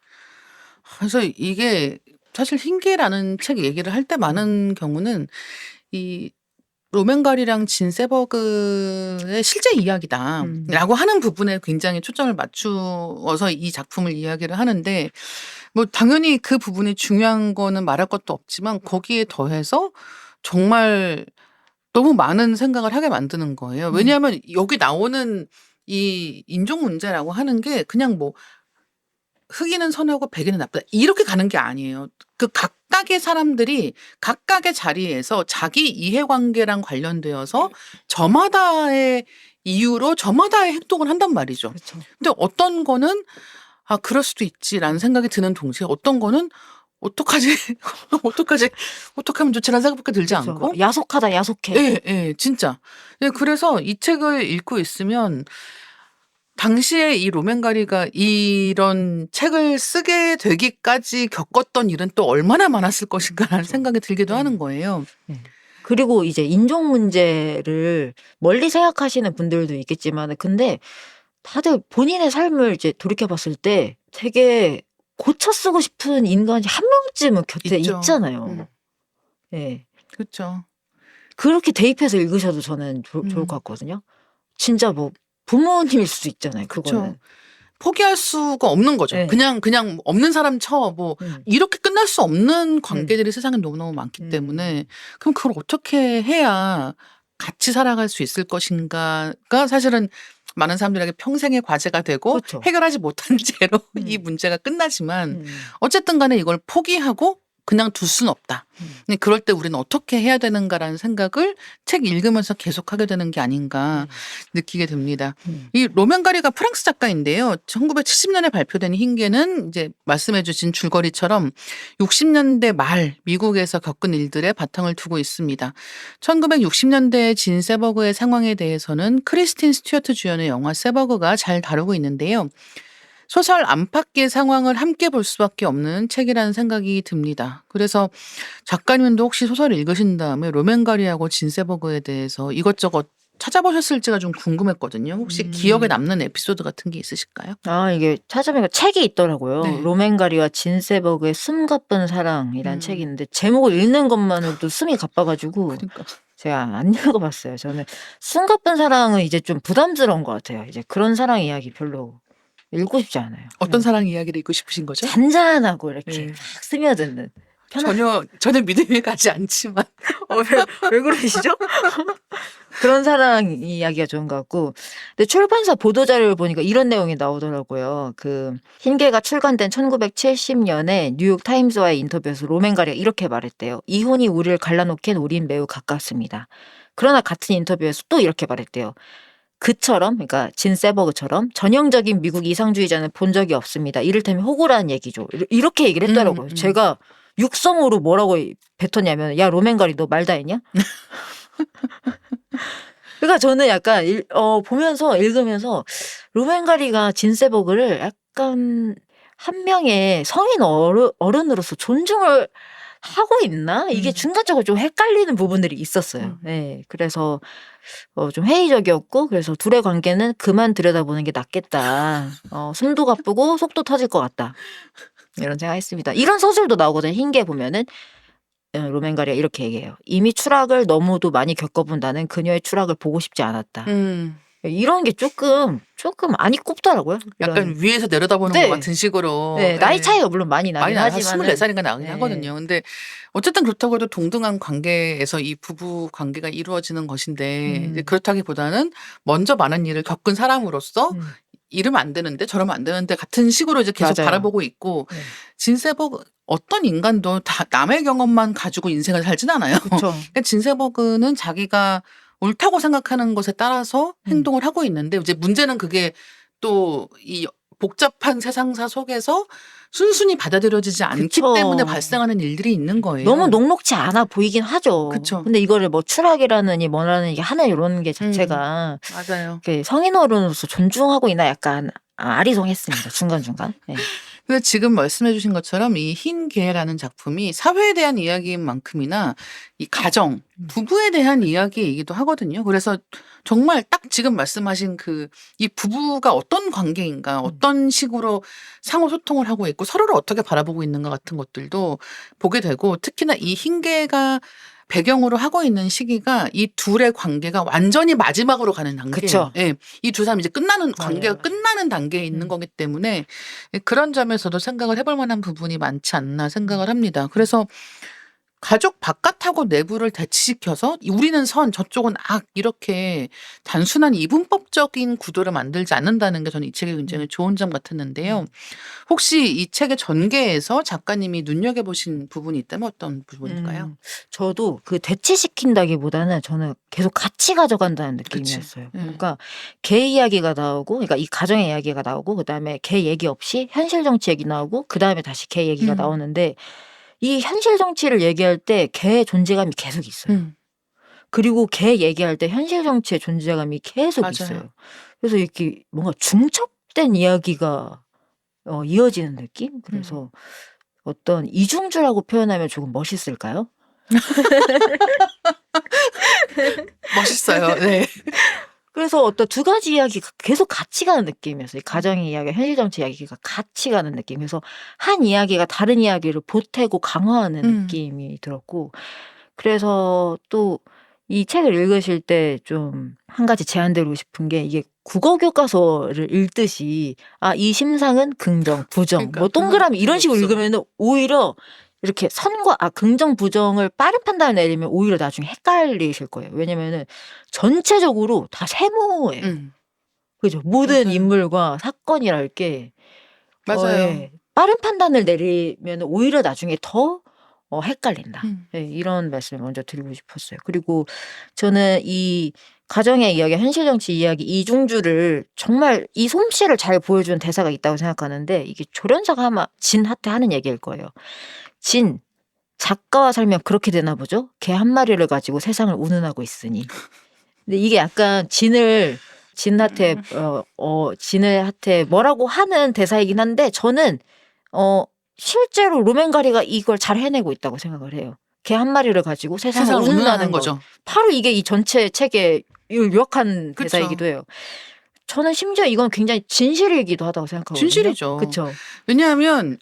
그래서 이게 사실 흰개라는 책 얘기를 할 때 많은 경우는 이 로맨가리랑 진세버그의 실제 이야기다라고 하는 부분에 굉장히 초점을 맞추어서 이 작품을 이야기를 하는데 뭐 당연히 그 부분이 중요한 거는 말할 것도 없지만 거기에 더해서 정말 너무 많은 생각을 하게 만드는 거예요. 음. 왜냐하면 여기 나오는 이 인종 문제라고 하는 게 그냥 뭐 흑인은 선하고 백인은 나쁘다 이렇게 가는 게 아니에요. 그 각각의 사람들이 각각의 자리에서 자기 이해관계랑 관련되어서 저마다의 이유로 저마다의 행동을 한단 말이죠. 그렇죠. 근데 어떤 거는 아 그럴 수도 있지라는 생각이 드는 동시에 어떤 거는 어떡하지? 어떻게 하면 좋지라는 생각밖에 들지 그렇죠. 않고 야속하다 야속해. 예, 예, 진짜. 예, 그래서 이 책을 읽고 있으면 당시에 이 로맨가리가 이런 책을 쓰게 되기까지 겪었던 일은 또 얼마나 많았을 것인가라는 생각이 들기도 하는 거예요. 그리고 이제 인종 문제를 멀리 생각하시는 분들도 있겠지만 근데 다들 본인의 삶을 이제 돌이켜 봤을 때 되게 고쳐 쓰고 싶은 인간이 한 명쯤은 곁에 있죠. 있잖아요. 예. 그렇죠. 그렇게 대입해서 읽으셔도 저는 좋을 것 같거든요. 진짜 뭐 부모님일 수도 있잖아요. 그거는. 그쵸. 포기할 수가 없는 거죠. 네. 그냥 없는 사람 뭐 이렇게 끝날 수 없는 관계들이 세상에 너무너무 많기 때문에 그럼 그걸 어떻게 해야 같이 살아갈 수 있을 것인가가 사실은 많은 사람들에게 평생의 과제가 되고 그렇죠. 해결하지 못한 채로 이 문제가 끝나지만 어쨌든 간에 이걸 포기하고 그냥 둘 수는 없다. 근데 그럴 때 우리는 어떻게 해야 되는가라는 생각을 책 읽으면서 계속하게 되는 게 아닌가 느끼게 됩니다. 이 로맨가리가 프랑스 작가인데요. 1970년에 발표된 흰개는 이제 말씀해 주신 줄거리처럼 60년대 말 미국에서 겪은 일들에 바탕을 두고 있습니다. 1960년대 진 세버그의 상황에 대해서는 크리스틴 스튜어트 주연의 영화 세버그가 잘 다루고 있는데요. 소설 안팎의 상황을 함께 볼 수밖에 없는 책이라는 생각이 듭니다. 그래서 작가님도 혹시 소설을 읽으신 다음에 로맨가리하고 진세버그에 대해서 이것저것 찾아보셨을지가 좀 궁금했거든요. 혹시 기억에 남는 에피소드 같은 게 있으실까요? 아 이게 찾아보니까 책이 있더라고요. 네. 로맨가리와 진세버그의 숨 가쁜 사랑이란 책이 있는데 제목을 읽는 것만으로도 숨이 가빠가지고 그러니까. 제가 안 읽어봤어요. 저는 숨 가쁜 사랑은 이제 좀 부담스러운 것 같아요. 이제 그런 사랑 이야기 별로 읽고 싶지 않아요. 어떤 사랑 이야기를 읽고 싶으신 거죠? 잔잔하고 이렇게 네. 막 스며드는. 전혀 믿음이 가지 않지만 왜 그러시죠? 그런 사랑 이야기가 좋은 것 같고. 근데 출판사 보도자료를 보니까 이런 내용이 나오더라고요. 그 흰개가 출간된 1970년에 뉴욕 타임스와의 인터뷰에서 로맨가리가 이렇게 말했대요. 이혼이 우리를 갈라놓기엔 우린 매우 가깝습니다. 그러나 같은 인터뷰에서 또 이렇게 말했대요. 그처럼 그러니까 진 세버그처럼 전형적인 미국 이상주의자는 본 적이 없습니다. 이를테면 호구라는 얘기죠. 이렇게 얘기를 했더라고요. 제가 육성으로 뭐라고 뱉었냐면 야 로맨가리 너 말 다 했냐? 그러니까 저는 약간 보면서 읽으면서 로맨가리가 진 세버그를 약간 한 명의 성인 어른으로서 존중을 하고 있나? 이게 중간적으로 좀 헷갈리는 부분들이 있었어요. 네, 그래서 좀 회의적이었고 그래서 둘의 관계는 그만 들여다보는 게 낫겠다. 숨도 가쁘고 속도 터질 것 같다. 이런 생각했습니다. 이런 소설도 나오거든요. 흰개 보면은 로맨가리가 이렇게 얘기해요. 이미 추락을 너무도 많이 겪어본 나는 그녀의 추락을 보고 싶지 않았다. 이런 게 조금 많이 꼽더라고요. 약간 위에서 내려다보는 것 같은 식으로. 네, 나이 차이가 물론 많이 나긴 하지만 24살인가 나긴 하거든요. 근데 어쨌든 그렇다고 해도 동등한 관계에서 이 부부 관계가 이루어지는 것인데 이제 그렇다기보다는 먼저 많은 일을 겪은 사람으로서 이러면 안 되는데 저러면 안 되는데 같은 식으로 이제 계속 맞아요. 바라보고 있고 진세버그 어떤 인간도 다 남의 경험만 가지고 인생을 살진 않아요. 그러니까 진세버그는 자기가 옳다고 생각하는 것에 따라서 행동을 하고 있는데 이제 문제는 그게 또 이 복잡한 세상사 속에서 순순히 받아들여지지 않기 그쵸. 때문에 발생하는 일들이 있는 거예요. 너무 녹록지 않아 보이긴 하죠. 그쵸. 근데 이거를 뭐 추락이라느니 뭐라느니 하나 이런 게 자체가 맞아요. 성인 어른으로서 존중하고 있나 약간 아리송했습니다. 중간중간. 네. 근데 지금 말씀해 주신 것처럼 이 흰개라는 작품이 사회에 대한 이야기인 만큼이나 이 가정, 부부에 대한 이야기이기도 하거든요. 그래서 정말 딱 지금 말씀하신 이 부부가 어떤 관계인가, 어떤 식으로 상호 소통을 하고 있고 서로를 어떻게 바라보고 있는가 같은 것들도 보게 되고 특히나 이 흰개가 배경으로 하고 있는 시기가 이 둘의 관계가 완전히 마지막으로 가는 단계예요. 그쵸. 예. 이 두 사람이 이제 관계가 끝나는 단계에 있는 거기 때문에 그런 점에서도 생각을 해볼 만한 부분이 많지 않나 생각을 합니다. 그래서 가족 바깥하고 내부를 대치시켜서 우리는 선, 저쪽은 악 이렇게 단순한 이분법적인 구도를 만들지 않는다는 게 저는 이 책의 굉장히 좋은 점 같았는데요. 혹시 이 책의 전개에서 작가님이 눈여겨보신 부분이 있다면 어떤 부분일까요? 저도 그 대치시킨다기보다는 저는 계속 같이 가져간다는 그치. 느낌이었어요. 그러니까 걔 이야기가 나오고, 그러니까 이 가정의 이야기가 나오고, 그 다음에 걔 얘기 없이 현실 정치 얘기 나오고, 그 다음에 다시 걔 얘기가 나오는데, 이 현실 정치를 얘기할 때 걔의 존재감이 계속 있어요. 그리고 걔 얘기할 때 현실 정치의 존재감이 계속 맞아요. 있어요. 그래서 이렇게 뭔가 중첩된 이야기가 이어지는 느낌? 그래서 어떤 이중주라고 표현하면 조금 멋있을까요? 멋있어요. 네. 그래서 어떤 두 가지 이야기가 계속 같이 가는 느낌이었어요. 가정의 이야기와 현실 정치 이야기가 같이 가는 느낌. 그래서 한 이야기가 다른 이야기를 보태고 강화하는 느낌이 들었고, 그래서 또 이 책을 읽으실 때 좀 한 가지 제안드리고 싶은 게, 이게 국어 교과서를 읽듯이 이 심상은 긍정, 부정, 그러니까 뭐 동그라미 이런 식으로 없어. 읽으면 오히려 이렇게 선과 긍정, 부정을 빠른 판단을 내리면 오히려 나중에 헷갈리실 거예요. 왜냐면은 전체적으로 다 세모예요. 그죠? 모든 맞아요. 인물과 사건이랄 게 맞아요. 빠른 판단을 내리면 오히려 나중에 더 헷갈린다. 이런 말씀을 먼저 드리고 싶었어요. 그리고 저는 이 가정의 이야기, 현실 정치 이야기 이중주를 정말 이 솜씨를 잘 보여주는 대사가 있다고 생각하는데, 이게 조련사가 아마 진한테 하는 얘기일 거예요. 진, 작가와 살면 그렇게 되나 보죠? 개 한 마리를 가지고 세상을 운운하고 있으니. 근데 이게 약간 진한테 뭐라고 하는 대사이긴 한데, 저는 실제로 로맨가리가 이걸 잘 해내고 있다고 생각을 해요. 개 한 마리를 가지고 세상을 운운하는 거죠. 바로 이게 이 전체 책의 유력한 대사이기도 해요. 저는 심지어 이건 굉장히 진실이기도 하다고 생각하거든요. 진실이죠. 그렇죠. 왜냐하면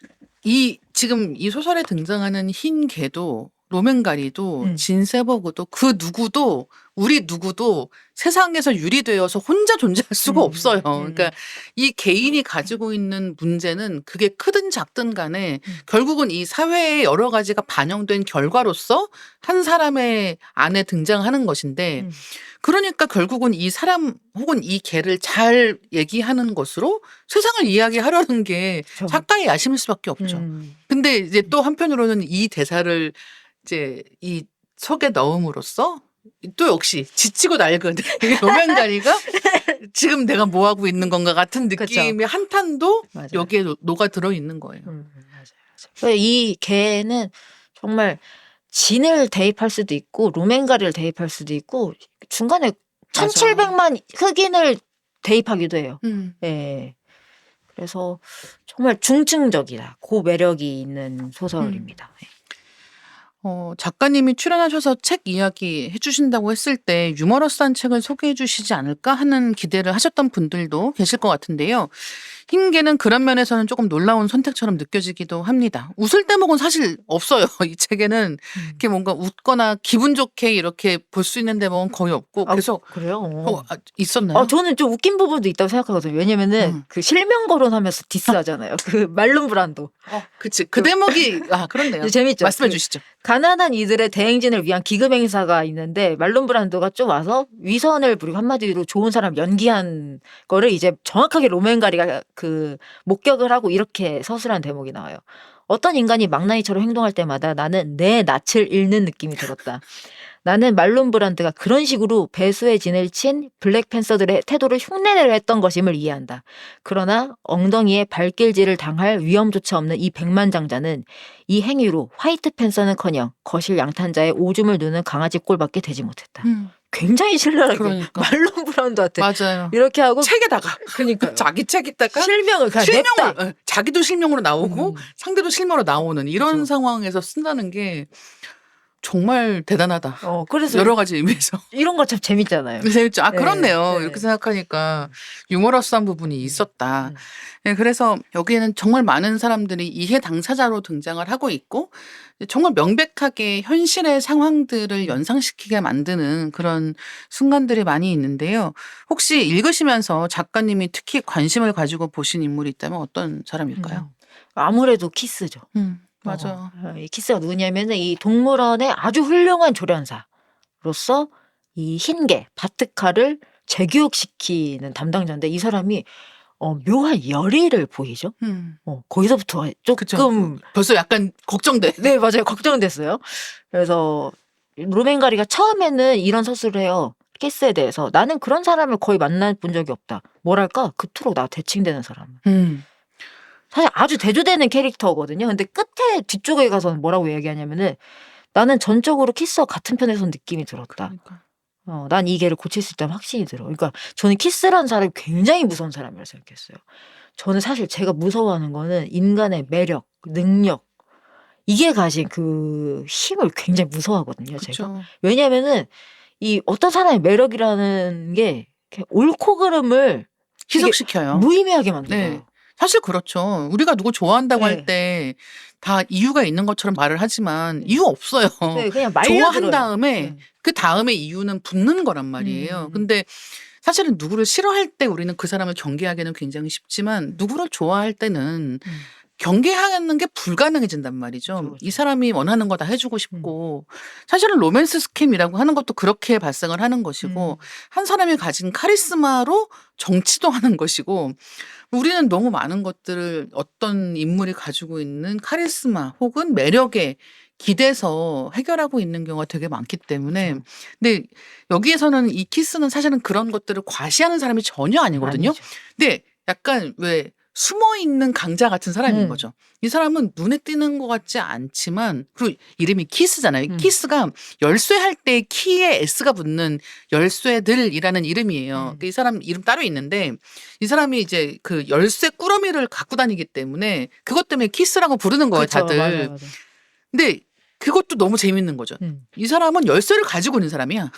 지금 이 소설에 등장하는 흰 개도 로맨가리도 진세버그도 그 누구도 우리 누구도 세상에서 유리되어서 혼자 존재할 수가 없어요. 그러니까 이 개인이 가지고 있는 문제는 그게 크든 작든 간에 결국은 이 사회의 여러 가지가 반영된 결과로서 한 사람의 안에 등장하는 것인데, 그러니까 결국은 이 사람 혹은 이 개를 잘 얘기하는 것으로 세상을 이야기하려는 게 작가의 야심일 수밖에 없죠. 근데 이제 또 한편으로는 이 대사를 이제 이 속에 넣음으로써 또 역시 지치고 낡은 로맨가리가 지금 내가 뭐 하고 있는 건가 같은 느낌의 한탄도 여기에 녹아 들어 있는 거예요. 맞아요. 이 개는 정말 진을 대입할 수도 있고 로맨가리를 대입할 수도 있고 중간에 1700만 흑인을 대입하기도 해요. 예. 그래서 정말 중증적이다. 그 매력이 있는 소설입니다. 작가님이 출연하셔서 책 이야기 해주신다고 했을 때 유머러스한 책을 소개해 주시지 않을까 하는 기대를 하셨던 분들도 계실 것 같은데요. 흰개는 그런 면에서는 조금 놀라운 선택처럼 느껴지기도 합니다. 웃을 대목은 사실 없어요. 이 책에는 이렇게 뭔가 웃거나 기분 좋게 이렇게 볼 수 있는 대목은 거의 없고. 그래서 그래요? 있었나요? 저는 좀 웃긴 부분도 있다고 생각하거든요. 왜냐면은 그 실명 거론하면서 디스하잖아요. 그 말론 브란도. 그치. 그 대목이 그렇네요. 재밌죠. 말씀해 주시죠. 가난한 이들의 대행진을 위한 기금 행사가 있는데 말론 브란도가 좀 와서 위선을 부리고 한마디로 좋은 사람 연기한 거를 이제 정확하게 로맨가리가 그 목격을 하고 이렇게 서술한 대목이 나와요. 어떤 인간이 망나니처럼 행동할 때마다 나는 내 낯을 잃는 느낌이 들었다. 나는 말론 브란드가 그런 식으로 배수의 진을 친 블랙팬서들의 태도를 흉내내려 했던 것임을 이해한다. 그러나 엉덩이에 발길질을 당할 위험조차 없는 이 백만장자는 이 행위로 화이트 팬서는커녕 거실 양탄자에 오줌을 누는 강아지 꼴밖에 되지 못했다. 굉장히 신랄하게 말론 브란드한테 맞아요. 이렇게 하고 책에다가 그러니까 자기 책에다가 실명을 냈다. 자기도 실명으로 나오고 상대도 실명으로 나오는 이런 상황에서 쓴다는 게 정말 대단하다. 그래서 여러 가지 의미에서 이런 거 참 재밌잖아요. 재밌죠. 그렇네요. 이렇게 생각하니까 유머러스한 부분이 있었다. 네, 그래서 여기에는 정말 많은 사람들이 이해 당사자로 등장을 하고 있고 정말 명백하게 현실의 상황들을 연상시키게 만드는 그런 순간들이 많이 있는데요. 혹시 읽으시면서 작가님이 특히 관심을 가지고 보신 인물이 있다면 어떤 사람일까요? 아무래도 키스죠. 맞아. 이 키스가 누구냐면은 이 동물원의 아주 훌륭한 조련사로서 이 흰개 바트카를 재교육시키는 담당자인데 이 사람이 묘한 열의를 보이죠. 거기서부터 그쵸. 조금 벌써 약간 걱정돼. 네, 맞아요. 걱정됐어요. 그래서 로맨가리가 처음에는 이런 서술을 해요. 키스에 대해서. 나는 그런 사람을 거의 만나본 적이 없다. 뭐랄까 그토록 나 대칭되는 사람. 사실 아주 대조되는 캐릭터거든요. 근데 끝에 뒤쪽에 가서는 뭐라고 얘기하냐면은 나는 전적으로 키스와 같은 편에 선 느낌이 들었다. 그러니까. 난 이 개를 고칠 수 있다는 확신이 들어. 그러니까 저는 키스라는 사람이 굉장히 무서운 사람이라고 생각했어요. 저는 사실 제가 무서워하는 거는 인간의 매력, 능력 이게 가진 그 힘을 굉장히 무서워하거든요. 제가. 그쵸. 왜냐면은 이 어떤 사람의 매력이라는 게 이렇게 옳고 그름을 희석시켜요. 무의미하게 만들어요. 네. 사실 그렇죠. 우리가 누구 좋아한다고 네. 할 때 다 이유가 있는 것처럼 말을 하지만 이유 없어요. 네, 그냥 좋아한 말려들어요. 다음에 그 다음에 이유는 붙는 거란 말이에요. 근데 사실은 누구를 싫어할 때 우리는 그 사람을 경계하기는 굉장히 쉽지만 누구를 좋아할 때는 경계하는 게 불가능해진단 말이죠. 그렇죠, 그렇죠. 이 사람이 원하는 거 다 해주고 싶고 사실은 로맨스 스캠이라고 하는 것도 그렇게 발생을 하는 것이고 한 사람이 가진 카리스마로 정치도 하는 것이고 우리는 너무 많은 것들을 어떤 인물이 가지고 있는 카리스마 혹은 매력에 기대서 해결하고 있는 경우가 되게 많기 때문에 그렇죠. 근데 여기에서는 이 키스는 사실은 그런 것들을 과시하는 사람이 전혀 아니거든요. 아니죠. 근데 약간 왜 숨어 있는 강자 같은 사람인 거죠. 이 사람은 눈에 띄는 것 같지 않지만 그리고 이름이 키스잖아요. 키스가 열쇠할 때 키에 S가 붙는 열쇠들이라는 이름이에요. 이 사람 이름 따로 있는데 이 사람이 이제 그 열쇠 꾸러미를 갖고 다니기 때문에 그것 때문에 키스라고 부르는 거예요. 그렇죠. 다들. 맞아요. 근데 그것도 너무 재밌는 거죠. 이 사람은 열쇠를 가지고 있는 사람이야.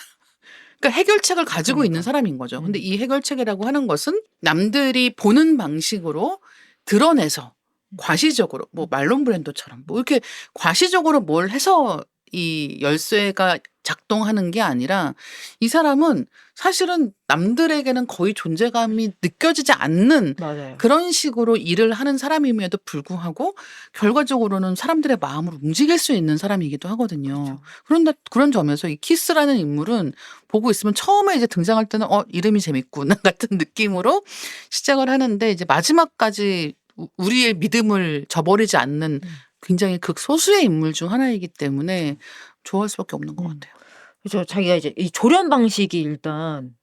그러니까 해결책을 가지고 있는 사람인 거죠. 근데 이 해결책이라고 하는 것은 남들이 보는 방식으로 드러내서 과시적으로 뭐 말론 브랜도처럼 뭐 이렇게 과시적으로 뭘 해서 이 열쇠가 작동하는 게 아니라 이 사람은 사실은 남들에게는 거의 존재감이 느껴지지 않는 맞아요. 그런 식으로 일을 하는 사람임에도 불구하고 결과적으로는 사람들의 마음을 움직일 수 있는 사람이기도 하거든요. 그런데 그런 점에서 이 키스라는 인물은 보고 있으면 처음에 이제 등장할 때는 이름이 재밌구나 같은 느낌으로 시작을 하는데 이제 마지막까지 우리의 믿음을 저버리지 않는 굉장히 극소수의 인물 중 하나이기 때문에 좋아할 수밖에 없는 것 같아요. 그렇죠. 자기가 이제 이 조련 방식이 일단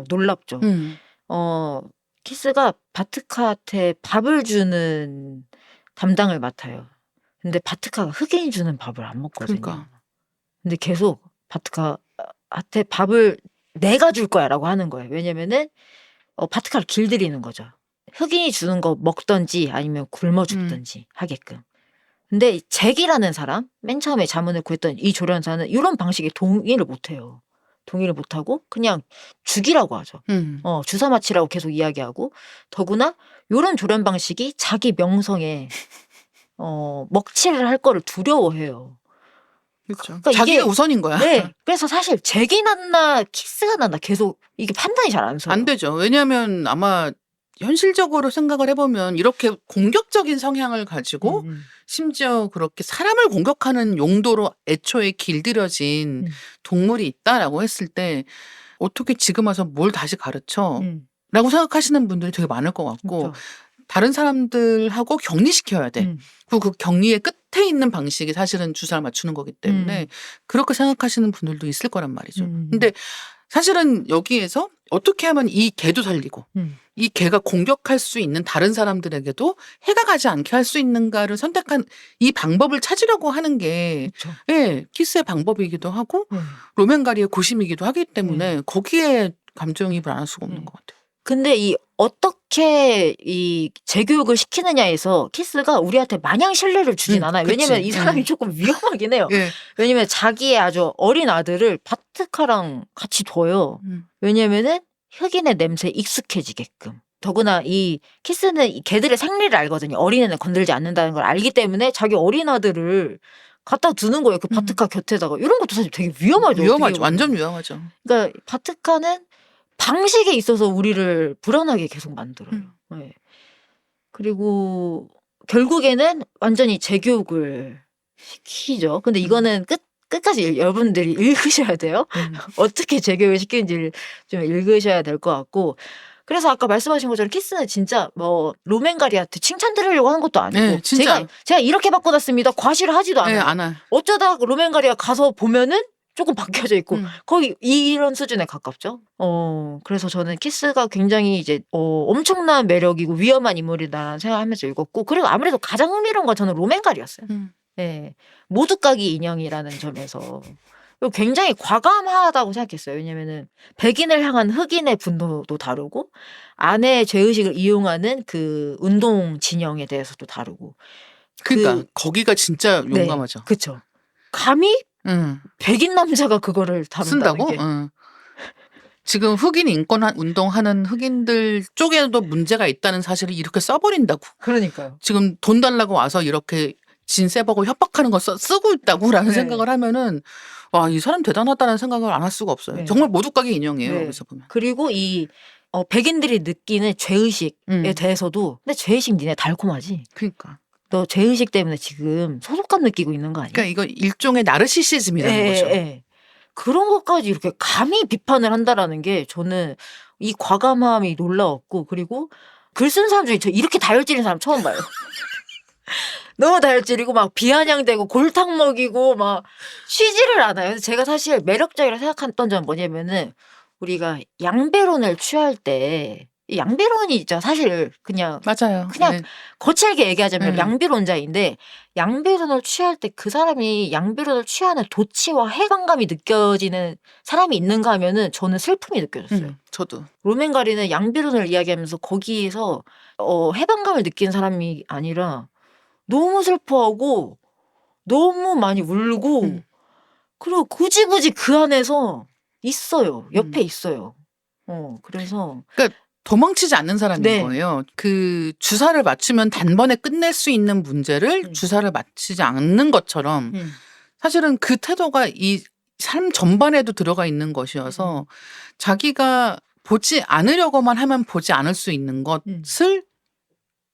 놀랍죠. 키스가 바트카한테 밥을 주는 담당을 맡아요. 근데 바트카가 흑인이 주는 밥을 안 먹거든요. 그러니까. 근데 계속 바트카한테 밥을 내가 줄 거야라고 하는 거예요. 왜냐면은 바트카를 길들이는 거죠. 흑인이 주는 거 먹던지 아니면 굶어 죽든지 하게끔. 근데 이 잭이라는 사람, 맨 처음에 자문을 구했던 이 조련사는 이런 방식에 동의를 못해요. 동의를 못하고 그냥 죽이라고 하죠. 주사 맞히라고 계속 이야기하고 더구나 이런 조련 방식이 자기 명성에 먹칠을 할 거를 두려워해요. 그렇죠. 그러니까 자기가 우선인 거야. 네. 그래서 사실 잭이 낫나 키스가 낫나 계속 이게 판단이 잘 안 서요. 안 되죠. 왜냐하면 아마 현실적으로 생각을 해보면 이렇게 공격적인 성향을 가지고 심지어 그렇게 사람을 공격하는 용도로 애초에 길들여진 동물이 있다라고 했을 때 어떻게 지금 와서 뭘 다시 가르쳐? 라고 생각하시는 분들이 되게 많을 것 같고 그렇죠. 다른 사람들하고 격리시켜야 돼. 그리고 그 격리의 끝에 있는 방식이 사실은 주사를 맞추는 거기 때문에 그렇게 생각하시는 분들도 있을 거란 말이죠. 근데 사실은 여기에서 어떻게 하면 이 개도 살리고 이 개가 공격할 수 있는 다른 사람들에게도 해가 가지 않게 할 수 있는가를 선택한 이 방법을 찾으려고 하는 게 그렇죠. 예, 키스의 방법이기도 하고 로맨가리의 고심이기도 하기 때문에 거기에 감정이입을 안 할 수가 없는 것 같아요. 근데 이 어떻게 이 재교육을 시키느냐에서 키스가 우리한테 마냥 신뢰를 주진 않아요. 그치. 왜냐면 이 사람이 조금 위험하긴 해요. 예. 왜냐면 자기의 아주 어린 아들을 바트카랑 같이 둬요. 왜냐면은 흑인의 냄새에 익숙해지게끔. 더구나 이 키스는 이 개들의 생리를 알거든요. 어린애는 건들지 않는다는 걸 알기 때문에 자기 어린 아들을 갖다 두는 거예요. 그 바트카 곁에다가. 이런 것도 사실 되게 위험하죠. 위험하죠. 완전 위험하죠. 그러니까 바트카는 방식에 있어서 우리를 불안하게 계속 만들어요. 네. 그리고 결국에는 완전히 재교육을 시키죠. 근데 이거는 끝까지 여러분들이 읽으셔야 돼요. 어떻게 재교육을 시키는지를 좀 읽으셔야 될 것 같고. 그래서 아까 말씀하신 것처럼 키스는 진짜 뭐 로맨가리한테 칭찬 들으려고 하는 것도 아니고 네, 진짜. 제가 이렇게 바꿔놨습니다. 과시를 하지도 않아요. 네, 안 해. 어쩌다 로맨가리가 가서 보면은 조금 바뀌어져 있고 거의 이런 수준에 가깝죠. 그래서 저는 키스가 굉장히 이제 엄청난 매력이고 위험한 인물이다라는 생각하면서 읽었고, 그리고 아무래도 가장 흥미로운 건 저는 로맨가리였어요. 네. 모두까기 인형이라는 점에서 굉장히 과감하다고 생각했어요. 왜냐면은 백인을 향한 흑인의 분노도 다루고 아내의 죄의식을 이용하는 그 운동 진영에 대해서도 다루고. 그러니까 거기가 진짜 용감하죠. 네, 그렇죠. 감히 백인 남자가 그거를 다룬다는 쓴다고? 게. 지금 흑인 인권 운동하는 흑인들 쪽에도 문제가 있다는 사실을 이렇게 써버린다고. 그러니까요. 지금 돈 달라고 와서 이렇게 진세보고 협박하는 거 쓰고 있다고라는 네. 생각을 하면은 와, 이 사람 대단하다는 생각을 안 할 수가 없어요. 네. 정말 모두가게 인형이에요. 네. 여기서 보면. 그리고 이 백인들이 느끼는 죄의식에 대해서도 근데 죄의식 니네 달콤하지? 그러니까. 너 죄의식 때문에 지금 소속감 느끼고 있는 거 아니야? 그러니까 이거 일종의 나르시시즘이라는 거죠. 그런 것까지 이렇게 감히 비판을 한다라는 게 저는 이 과감함이 놀라웠고, 그리고 글 쓴 사람 중에 저 이렇게 다혈질인 사람 처음 봐요. 너무 다혈질이고 막 비아냥대고 골탕 먹이고 막 쉬지를 않아요. 그래서 제가 사실 매력적이라고 생각했던 점은 뭐냐면은 우리가 양배론을 취할 때 이 양배론이 있죠. 사실 그냥 맞아요. 그냥 거칠게 얘기하자면 네. 양비론자인데 양배론을 취할 때 그 사람이 양배론을 취하는 도취와 해방감이 느껴지는 사람이 있는가 하면은 저는 슬픔이 느껴졌어요. 저도. 로맨가리는 양배론을 이야기하면서 거기에서 해방감을 느낀 사람이 아니라 너무 슬퍼하고 너무 많이 울고 그리고 굳이 그 안에서 있어요. 옆에 있어요. 그래서 그러니까 도망치지 않는 사람인 네. 거예요. 그 주사를 맞추면 단번에 끝낼 수 있는 문제를 주사를 맞히지 않는 것처럼 사실은 그 태도가 이 삶 전반에도 들어가 있는 것이어서 자기가 보지 않으려고만 하면 보지 않을 수 있는 것을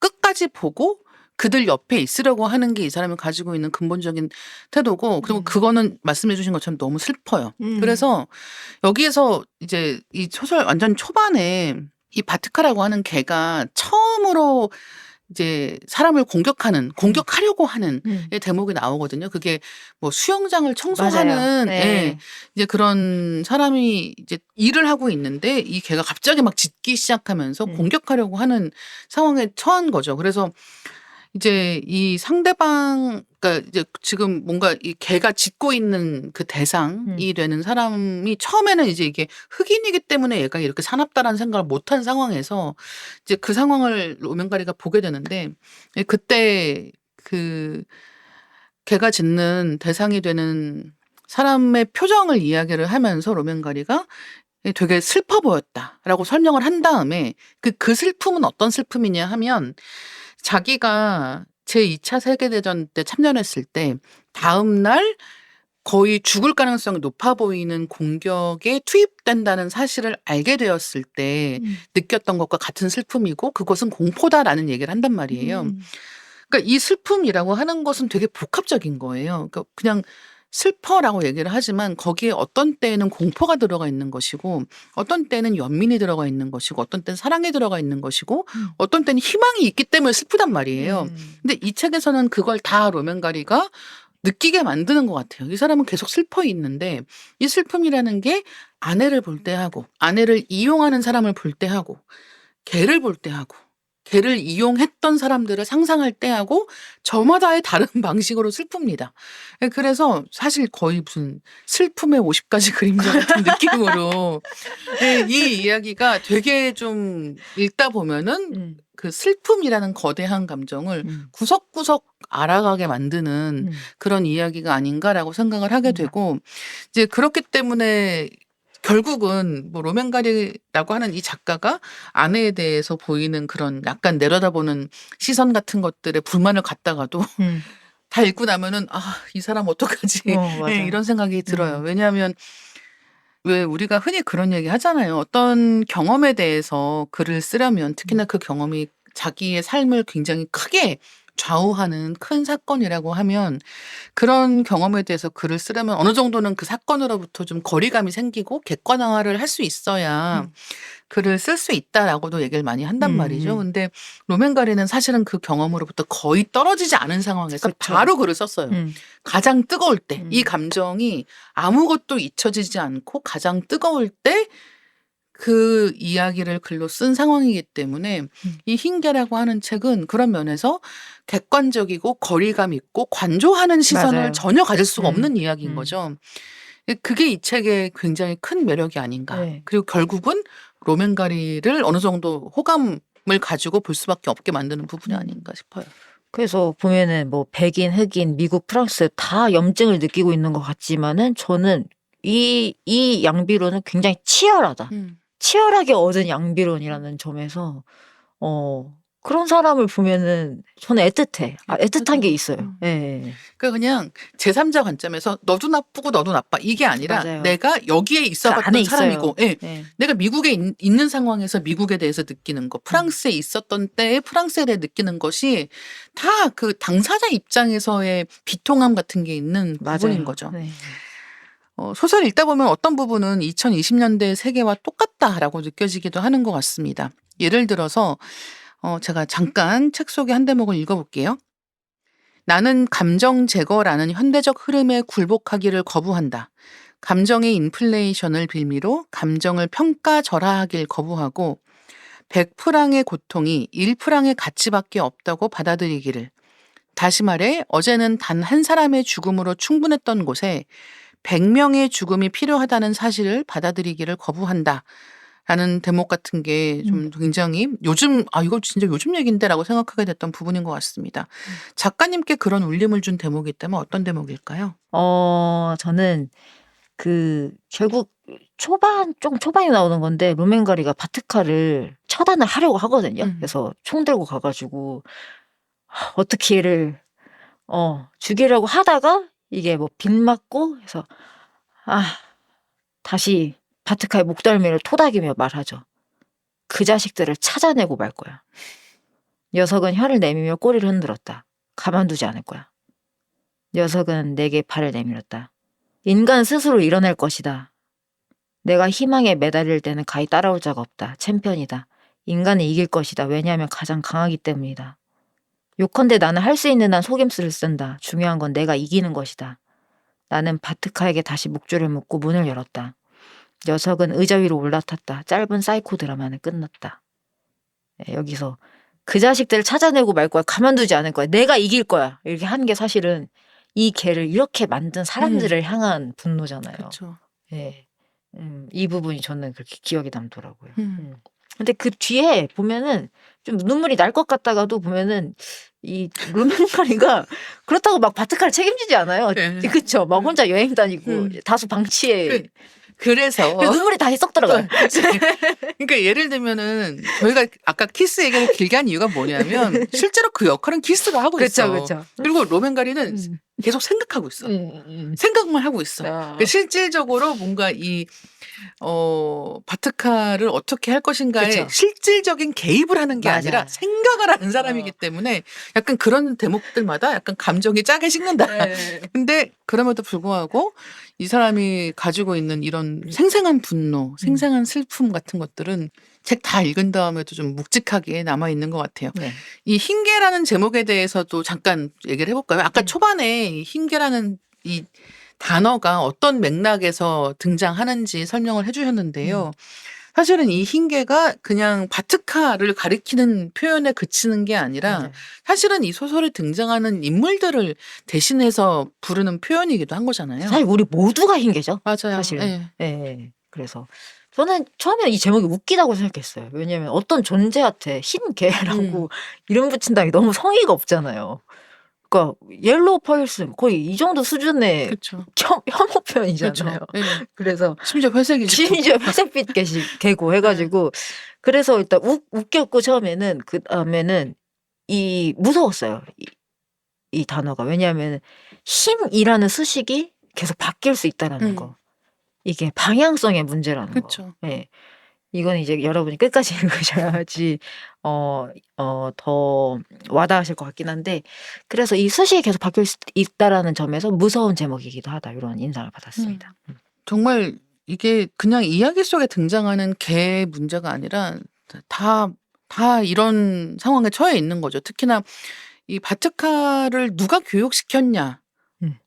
끝까지 보고 그들 옆에 있으려고 하는 게 이 사람이 가지고 있는 근본적인 태도고, 그리고 그거는 말씀해 주신 것처럼 너무 슬퍼요. 그래서 여기에서 이제 이 소설 완전 초반에 이 바트카라고 하는 걔가 처음으로 이제 사람을 공격하려고 하는 대목이 나오거든요. 그게 뭐 수영장을 청소하는 이제 그런 사람이 이제 일을 하고 있는데 이 걔가 갑자기 막 짖기 시작하면서 공격하려고 하는 상황에 처한 거죠. 그래서 이제 이 상대방, 그러니까 이제 지금 뭔가 이 걔가 짖고 있는 그 대상이 되는 사람이 처음에는 이제 이게 흑인이기 때문에 얘가 이렇게 사납다라는 생각을 못한 상황에서 이제 그 상황을 로맨가리가 보게 되는데, 그때 그 걔가 짖는 대상이 되는 사람의 표정을 이야기를 하면서 로맨가리가 되게 슬퍼 보였다라고 설명을 한 다음에 그 슬픔은 어떤 슬픔이냐 하면, 자기가 제2차 세계대전 때 참전했을 때 다음 날 거의 죽을 가능성이 높아 보이는 공격에 투입된다는 사실을 알게 되었을 때 느꼈던 것과 같은 슬픔이고 그것은 공포다라는 얘기를 한단 말이에요. 그러니까 이 슬픔이라고 하는 것은 되게 복합적인 거예요. 그러니까 그냥 슬퍼라고 얘기를 하지만 거기에 어떤 때에는 공포가 들어가 있는 것이고 어떤 때는 연민이 들어가 있는 것이고 어떤 때는 사랑이 들어가 있는 것이고 어떤 때는 희망이 있기 때문에 슬프단 말이에요. 근데 이 책에서는 그걸 다 로맨가리가 느끼게 만드는 것 같아요. 이 사람은 계속 슬퍼 있는데 이 슬픔이라는 게 아내를 볼 때 하고 아내를 이용하는 사람을 볼 때 하고 걔를 볼 때 하고 걔를 이용했던 사람들을 상상할 때 하고 저마다의 다른 방식으로 슬픕니다. 그래서 사실 거의 무슨 슬픔의 50가지 그림자 같은 느낌으로 이 이야기가 되게 좀 읽다 보면은 그 슬픔이라는 거대한 감정을 구석구석 알아가게 만드는 그런 이야기가 아닌가라고 생각을 하게 되고, 이제 그렇기 때문에 결국은 뭐 로맨가리라고 하는 이 작가가 아내에 대해서 보이는 그런 약간 내려다보는 시선 같은 것들에 불만을 갖다가도 다 읽고 나면은 이 사람 어떡하지 이런 생각이 들어요. 왜냐하면 왜 우리가 흔히 그런 얘기 하잖아요. 어떤 경험에 대해서 글을 쓰려면 특히나 그 경험이 자기의 삶을 굉장히 크게 좌우하는 큰 사건이라고 하면 그런 경험에 대해서 글을 쓰려면 어느 정도는 그 사건으로부터 좀 거리감이 생기고 객관화를 할 수 있어야 글을 쓸 수 있다라고도 얘기를 많이 한단 말이죠. 근데 로맨가리는 사실은 그 경험으로부터 거의 떨어지지 않은 상황에서 그쵸. 바로 글을 썼어요. 가장 뜨거울 때 이 감정이 아무것도 잊혀지지 않고 가장 뜨거울 때 그 이야기를 글로 쓴 상황이기 때문에 이 흰개라고 하는 책은 그런 면에서 객관적이고 거리감 있고 관조하는 시선을 맞아요. 전혀 가질 수가 음. 없는 이야기인 거죠. 그게 이 책의 굉장히 큰 매력이 아닌가. 네. 그리고 결국은 로맨가리를 어느 정도 호감을 가지고 볼 수밖에 없게 만드는 부분이 아닌가 싶어요. 그래서 보면은 뭐 백인, 흑인, 미국, 프랑스 다 염증을 느끼고 있는 것 같지만은 저는 이 양비론은 굉장히 치열하다. 치열하게 얻은 양비론이라는 점에서 그런 사람을 보면은 저는 애틋해. 애틋한 게 있어요. 예. 그러니까 그냥 제3자 관점에서 너도 나쁘고 너도 나빠 이게 아니라 맞아요. 내가 여기에 그 있어봤던 안에 사람이고 있어요. 예. 내가 미국에 있는 상황에서 미국에 대해서 느끼는 거 프랑스에 있었던 때에 프랑스에 대해 느끼는 것이 다 그 당사자 입장에서의 비통함 같은 게 있는 부분인 거죠. 네. 소설 읽다 보면 어떤 부분은 2020년대 세계와 똑같다라고 느껴지기도 하는 것 같습니다. 예를 들어서 제가 잠깐 책 속의 한 대목을 읽어볼게요. 나는 감정 제거라는 현대적 흐름에 굴복하기를 거부한다. 감정의 인플레이션을 빌미로 감정을 평가절하하길 거부하고 100프랑의 고통이 1프랑의 가치밖에 없다고 받아들이기를. 다시 말해 어제는 단 한 사람의 죽음으로 충분했던 곳에 100명의 죽음이 필요하다는 사실을 받아들이기를 거부한다. 라는 대목 같은 게 좀 굉장히 요즘 이거 진짜 요즘 얘기인데라고 생각하게 됐던 부분인 것 같습니다. 작가님께 그런 울림을 준 대목이 있다면 어떤 대목일까요? 저는 결국 좀 초반에 나오는 건데 로맨가리가 바트카를 처단을 하려고 하거든요. 그래서 총 들고 가가지고 어떻게 얘를 죽이려고 하다가 이게 뭐 빗 맞고 해서 다시 바트카의 목덜미를 토닥이며 말하죠. 그 자식들을 찾아내고 말 거야. 녀석은 혀를 내밀며 꼬리를 흔들었다. 가만두지 않을 거야. 녀석은 내게 발을 내밀었다. 인간 스스로 일어날 것이다. 내가 희망에 매달릴 때는 가히 따라올 자가 없다. 챔피언이다. 인간은 이길 것이다. 왜냐하면 가장 강하기 때문이다. 요컨대 나는 할 수 있는 한 속임수를 쓴다. 중요한 건 내가 이기는 것이다. 나는 바트카에게 다시 목줄을 묶고 문을 열었다. 녀석은 의자 위로 올라탔다. 짧은 사이코 드라마는 끝났다. 여기서 그 자식들을 찾아내고 말 거야. 가만두지 않을 거야. 내가 이길 거야. 이렇게 한 게 사실은 이 개를 이렇게 만든 사람들을 향한 분노잖아요. 그렇죠. 예. 이 부분이 저는 그렇게 기억에 남더라고요. 근데 그 뒤에 보면은 좀 눈물이 날 것 같다가도 보면은 이 로맨가리가 그렇다고 막 바트카를 책임지지 않아요. 네. 그쵸? 막 혼자 여행 다니고 다소 방치해. 그래서 눈물이 다시 쏙 들어가요. 그러니까 예를 들면은 저희가 아까 키스 얘기를 길게 한 이유가 뭐냐면 실제로 그 역할은 키스가 하고 있어. 그쵸. 그리고 로맨가리는 계속 생각하고 있어. 생각만 하고 있어. 그러니까 실질적으로 뭔가 이 바트카를 어떻게 할 것인가에 그쵸. 실질적인 개입을 하는 게 맞아. 아니라 생각을 하는 사람이기 때문에 약간 그런 대목들마다 약간 감정이 짜게 식는다. 근데 그럼에도 불구하고 이 사람이 가지고 있는 이런 생생한 분노, 생생한 슬픔 같은 것들은 책 다 읽은 다음에도 좀 묵직하게 남아있는 것 같아요. 네. 이 흰개라는 제목에 대해서도 잠깐 얘기를 해볼까요? 아까 초반에 이 흰개라는 이 단어가 어떤 맥락에서 등장하는지 설명을 해주셨는데요. 사실은 이 흰개가 그냥 바트카를 가리키는 표현에 그치는 게 아니라 사실은 이 소설에 등장하는 인물들을 대신해서 부르는 표현이기도 한 거잖아요. 사실 우리 모두가 흰개죠. 맞아요. 사실은. 네. 그래서 저는 처음에 이 제목이 웃기다고 생각했어요. 왜냐하면 어떤 존재한테 흰개라고 이름 붙인다는 게 너무 성의가 없잖아요. 그러니까 옐로우 펄슨 거의 이 정도 수준의 그렇죠. 혐오 표현이잖아요. 네. 그래서 심지어 회색이죠. 심지어 회색빛 개고 해가지고 그래서 일단 웃겼고 처음에는 그 다음에는 이 무서웠어요. 이 단어가 왜냐하면 흰이라는 수식이 계속 바뀔 수 있다라는 거. 이게 방향성의 문제라는 그렇죠. 거. 예. 이건 이제 여러분이 끝까지 읽으셔야지 더 와닿으실 것 같긴 한데, 그래서 이 수식이 계속 바뀌어 있다라는 점에서 무서운 제목이기도 하다, 이런 인상을 받았습니다. 정말 이게 그냥 이야기 속에 등장하는 개의 문제가 아니라 다 이런 상황에 처해 있는 거죠. 특히나 이 바트카를 누가 교육시켰냐,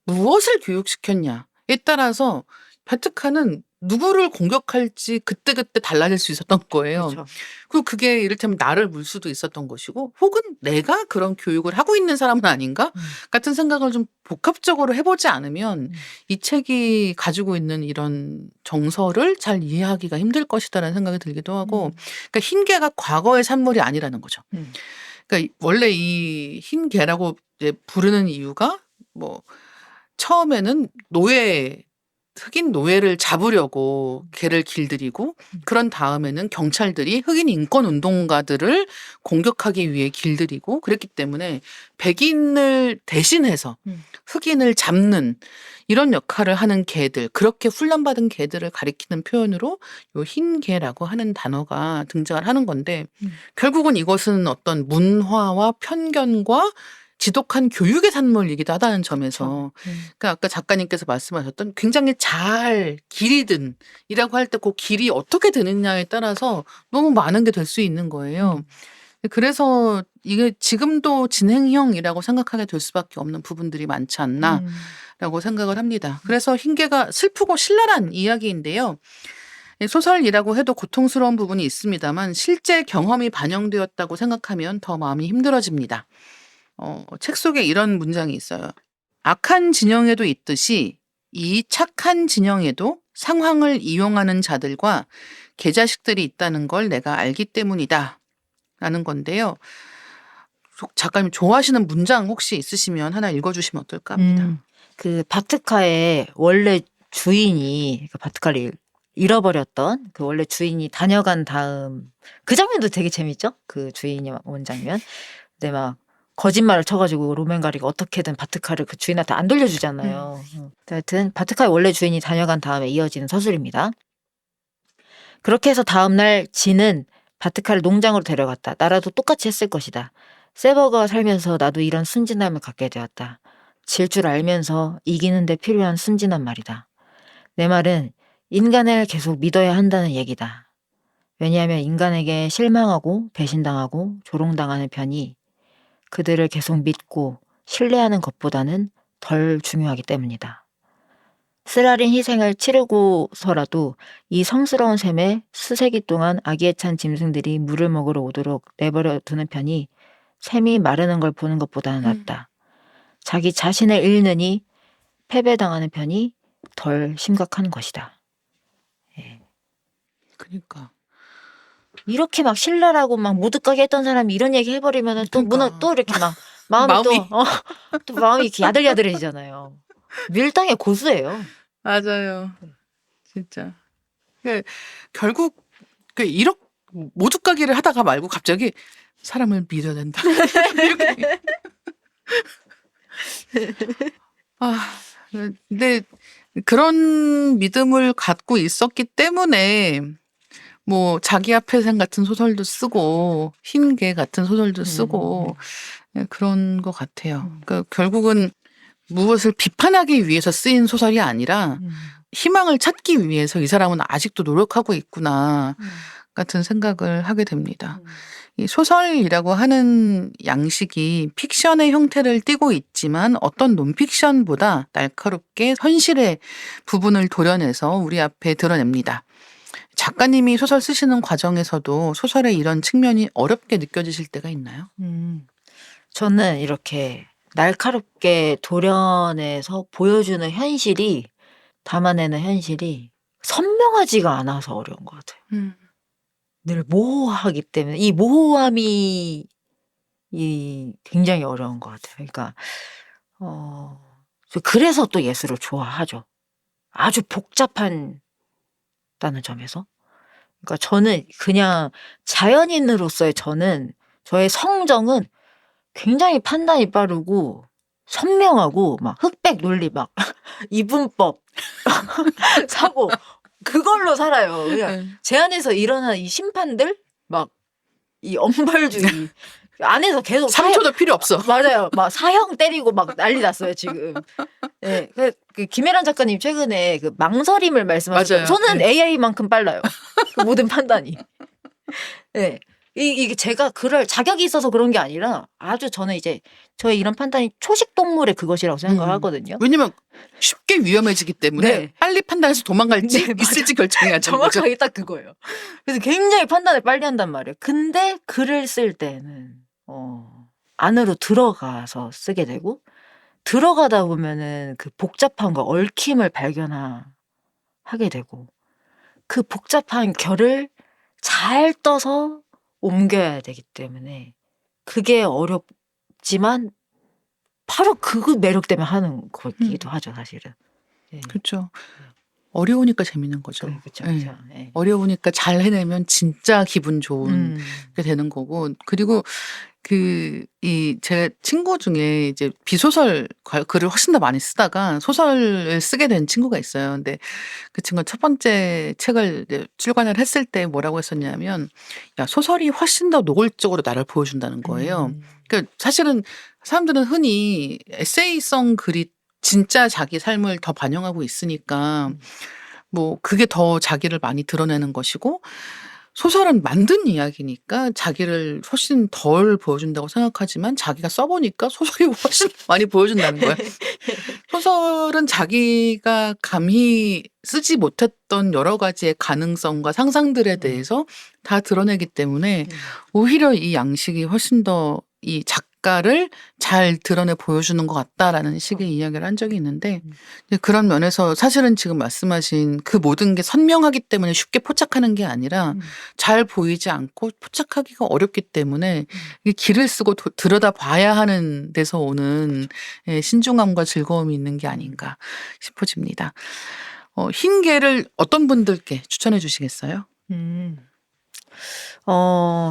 무엇을 교육시켰냐에 따라서 바트카는 누구를 공격할지 그때그때 달라질 수 있었던 거예요. 그렇죠. 그리고 그게 이를테면 나를 물 수도 있었던 것이고, 혹은 내가 그런 교육을 하고 있는 사람은 아닌가 같은 생각을 좀 복합적으로 해보지 않으면 이 책이 가지고 있는 이런 정서를 잘 이해하기가 힘들 것이다라는 생각이 들기도 하고, 그러니까 흰개가 과거의 산물이 아니라는 거죠. 그러니까 원래 이 흰개라고 이제 부르는 이유가 뭐 처음에는 흑인 노예를 잡으려고 개를 길들이고, 그런 다음에는 경찰들이 흑인 인권 운동가들을 공격하기 위해 길들이고, 그랬기 때문에 백인을 대신해서 흑인을 잡는 이런 역할을 하는 개들, 그렇게 훈련받은 개들을 가리키는 표현으로 요 흰개라고 하는 단어가 등장을 하는 건데, 결국은 이것은 어떤 문화와 편견과 지독한 교육의 산물이기도 하다는 점에서, 그러니까 아까 작가님께서 말씀하셨던 굉장히 잘 길이 든이라고 할 때 그 길이 어떻게 드느냐에 따라서 너무 많은 게 될 수 있는 거예요. 그래서 이게 지금도 진행형이라고 생각하게 될 수밖에 없는 부분들이 많지 않나라고 생각을 합니다. 그래서 흰개가 슬프고 신랄한 이야기인데요. 소설이라고 해도 고통스러운 부분이 있습니다만 실제 경험이 반영되었다고 생각하면 더 마음이 힘들어집니다. 책 속에 이런 문장이 있어요. 악한 진영에도 있듯이 이 착한 진영에도 상황을 이용하는 자들과 개자식들이 있다는 걸 내가 알기 때문이다 라는 건데요. 작가님 좋아하시는 문장 혹시 있으시면 하나 읽어주시면 어떨까 합니다. 그 바트카의 원래 주인이, 그 바트카를 잃어버렸던 그 원래 주인이 다녀간 다음 그 장면도 되게 재밌죠? 그 주인이 온 장면. 근데 막 거짓말을 쳐가지고 로맨가리가 어떻게든 바트카를 그 주인한테 안 돌려주잖아요. 하여튼 바트카의 원래 주인이 다녀간 다음에 이어지는 서술입니다. 그렇게 해서 다음날 진은 바트카를 농장으로 데려갔다. 나라도 똑같이 했을 것이다. 세버가 살면서 나도 이런 순진함을 갖게 되었다. 질 줄 알면서 이기는 데 필요한 순진한 말이다. 내 말은 인간을 계속 믿어야 한다는 얘기다. 왜냐하면 인간에게 실망하고 배신당하고 조롱당하는 편이 그들을 계속 믿고 신뢰하는 것보다는 덜 중요하기 때문이다. 쓰라린 희생을 치르고서라도 이 성스러운 샘에 수세기 동안 아기에 찬 짐승들이 물을 먹으러 오도록 내버려 두는 편이 샘이 마르는 걸 보는 것보다는 낫다. 자기 자신을 잃느니 패배당하는 편이 덜 심각한 것이다. 예. 그러니까 이렇게 막 신랄하고 막 모두까게 했던 사람이 이런 얘기 해버리면 또 또 이렇게 막 마음이 또 마음이 이렇게 야들야들해지잖아요. 밀당의 고수예요. 맞아요. 진짜. 결국 이렇게 모두가기를 하다가 말고 갑자기 사람을 믿어야 된다. 이렇게. 근데 그런 믿음을 갖고 있었기 때문에 뭐 자기 앞에 생 같은 소설도 쓰고 흰개 같은 소설도 쓰고 그런 것 같아요. 그러니까 결국은 무엇을 비판하기 위해서 쓰인 소설이 아니라 희망을 찾기 위해서 이 사람은 아직도 노력하고 있구나 같은 생각을 하게 됩니다. 이 소설이라고 하는 양식이 픽션의 형태를 띠고 있지만 어떤 논픽션보다 날카롭게 현실의 부분을 도려내서 우리 앞에 드러냅니다. 작가님이 소설 쓰시는 과정에서도 소설의 이런 측면이 어렵게 느껴지실 때가 있나요? 저는 이렇게 날카롭게 도려내서 보여주는 현실이, 담아내는 현실이 선명하지가 않아서 어려운 것 같아요. 늘 모호하기 때문에 이 모호함이 굉장히 어려운 것 같아요. 그러니까 그래서 또 예술을 좋아하죠. 아주 복잡한 다는 점에서. 그러니까 저는 그냥 자연인으로서의 저의 성정은 굉장히 판단이 빠르고 선명하고 막 흑백 논리 막 이분법 사고 그걸로 살아요. 그냥 네. 제 안에서 일어난 이 심판들 막 이 엄벌주의 안에서 계속 3초도 필요 없어. 맞아요. 막 사형 때리고 막 난리 났어요 지금. 네, 그 김혜란 작가님 최근에 그 망설임을 말씀하셨어요. 맞아요. 저는 네. AI만큼 빨라요. 그 모든 판단이. 네. 이게 제가 그럴 자격이 있어서 그런 게 아니라 아주 저는 이제 저의 이런 판단이 초식 동물의 그것이라고 생각을 하거든요. 왜냐면 쉽게 위험해지기 때문에 네. 빨리 판단해서 도망갈지 네, 있을지 결정해야 되는 거죠. 정확하게 딱 그거예요. 그래서 굉장히 판단을 빨리 한단 말이에요. 근데 글을 쓸 때는 안으로 들어가서 쓰게 되고 들어가다 보면은 그 복잡함과 얽힘을 발견하게 되고 그 복잡한 결을 잘 떠서 옮겨야 되기 때문에 그게 어렵지만 바로 그 매력 때문에 하는 거기도 하죠, 사실은. 네. 그렇죠. 어려우니까 재밌는 거죠. 그렇죠. 네. 그렇죠. 네. 어려우니까 잘 해내면 진짜 기분 좋은 게 되는 거고. 그리고 제 친구 중에 이제 비소설 글을 훨씬 더 많이 쓰다가 소설을 쓰게 된 친구가 있어요. 근데 그 친구가 첫 번째 책을 이제 출간을 했을 때 뭐라고 했었냐면, 야, 소설이 훨씬 더 노골적으로 나를 보여준다는 거예요. 그러니까 사실은 사람들은 흔히 에세이성 글이 진짜 자기 삶을 더 반영하고 있으니까 뭐 그게 더 자기를 많이 드러내는 것이고, 소설은 만든 이야기니까 자기를 훨씬 덜 보여준다고 생각하지만 자기가 써보니까 소설이 훨씬 많이 보여준다는 거야. 소설은 자기가 감히 쓰지 못했던 여러 가지의 가능성과 상상들에 대해서 다 드러내기 때문에 오히려 이 양식이 훨씬 더 이 작가를 잘 드러내 보여주는 것 같다라는 식의 이야기를 한 적이 있는데, 그런 면에서 사실은 지금 말씀하신 그 모든 게 선명하기 때문에 쉽게 포착하는 게 아니라 잘 보이지 않고 포착하기가 어렵기 때문에 이 길을 쓰고 들여다봐야 하는 데서 오는 신중함과 즐거움이 있는 게 아닌가 싶어집니다. 흰 개를 어떤 분들께 추천해 주시겠어요?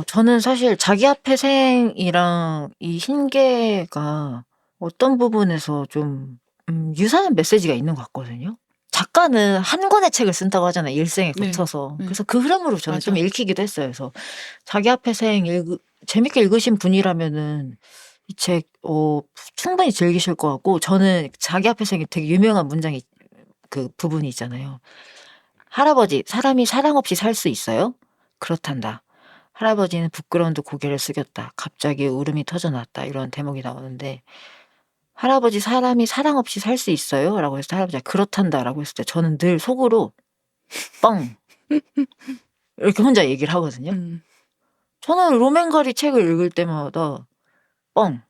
저는 사실 자기야폐생이랑 이 흰개가 어떤 부분에서 좀 유사한 메시지가 있는 것 같거든요. 작가는 한 권의 책을 쓴다고 하잖아요. 일생에 네. 거쳐서. 네. 그래서 그 흐름으로 저는 맞아. 좀 읽히기도 했어요. 그래서 자기야폐생 재밌게 읽으신 분이라면은 이 책 충분히 즐기실 것 같고, 저는 자기야폐생이 되게 유명한 문장이 그 부분이 있잖아요. 할아버지, 사람이 사랑 없이 살 수 있어요? 그렇단다. 할아버지는 부끄러운 듯 고개를 숙였다. 갑자기 울음이 터져나왔다. 이런 대목이 나오는데, 할아버지, 사람이 사랑 없이 살 수 있어요? 라고 했을 때 할아버지가 그렇단다 라고 했을 때 저는 늘 속으로 뻥 이렇게 혼자 얘기를 하거든요. 저는 로맨가리 책을 읽을 때마다 뻥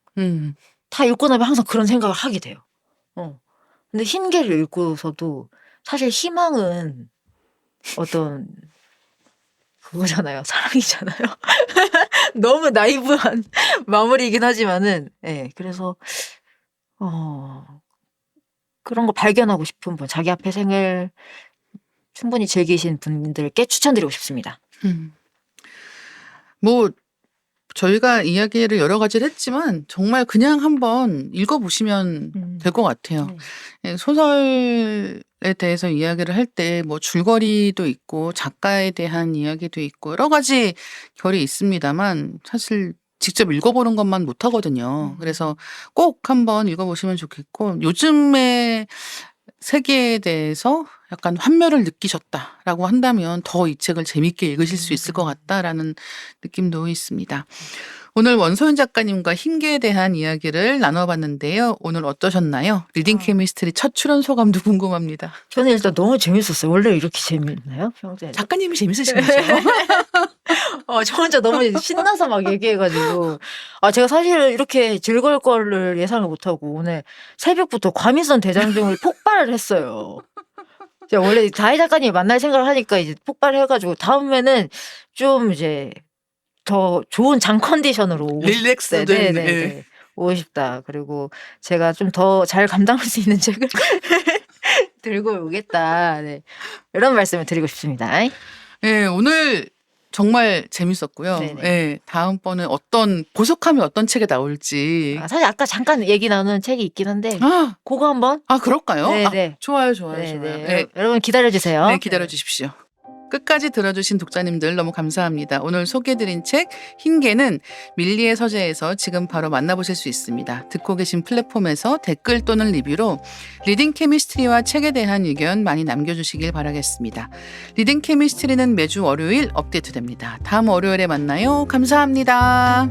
다 읽고 나면 항상 그런 생각을 하게 돼요. 근데 흰개를 읽고서도 사실 희망은 어떤 그거잖아요. 사랑이잖아요. 너무 나이브한 마무리이긴 하지만은, 예, 그래서, 그런 거 발견하고 싶은 분, 자기야폐생을 충분히 즐기신 분들께 추천드리고 싶습니다. 뭐, 저희가 이야기를 여러 가지를 했지만 정말 그냥 한번 읽어보시면 될 것 같아요. 소설에 대해서 이야기를 할 때 뭐 줄거리도 있고 작가에 대한 이야기도 있고 여러 가지 결이 있습니다만 사실 직접 읽어보는 것만 못하거든요. 그래서 꼭 한번 읽어보시면 좋겠고, 요즘의 세계에 대해서 약간 환멸을 느끼셨다라고 한다면 더 이 책을 재밌게 읽으실 수 있을 것 같다라는 느낌도 있습니다. 오늘 원소연 작가님과 흰개에 대한 이야기를 나눠봤는데요. 오늘 어떠셨나요? 리딩 케미스트리 첫 출연 소감도 궁금합니다. 저는 일단 너무 재밌었어요. 원래 이렇게 재밌나요? 평소에. 작가님이 재밌으신 거죠? 저 혼자 너무 신나서 막 얘기해가지고. 제가 사실 이렇게 즐거울 거를 예상을 못하고 오늘 새벽부터 과민성 대장증을 폭발을 했어요. 제가 원래 다혜 작가님 만날 생각을 하니까 이제 폭발해가지고 다음에는 좀 이제 더 좋은 장 컨디션으로 릴렉스된. 네. 오고 싶다. 그리고 제가 좀 더 잘 감당할 수 있는 책을 들고 오겠다. 네. 이런 말씀을 드리고 싶습니다. 네, 오늘 정말 재밌었고요. 네네. 예, 다음번에 보석함이 어떤 책에 나올지. 사실 아까 잠깐 얘기 나눈 책이 있긴 한데 그거 한번. 그럴까요? 네네. 좋아요. 네네. 네. 여러분 기다려주세요. 네, 기다려주십시오. 끝까지 들어주신 독자님들 너무 감사합니다. 오늘 소개해드린 책 흰개는 밀리의 서재에서 지금 바로 만나보실 수 있습니다. 듣고 계신 플랫폼에서 댓글 또는 리뷰로 리딩 케미스트리와 책에 대한 의견 많이 남겨주시길 바라겠습니다. 리딩 케미스트리는 매주 월요일 업데이트됩니다. 다음 월요일에 만나요. 감사합니다.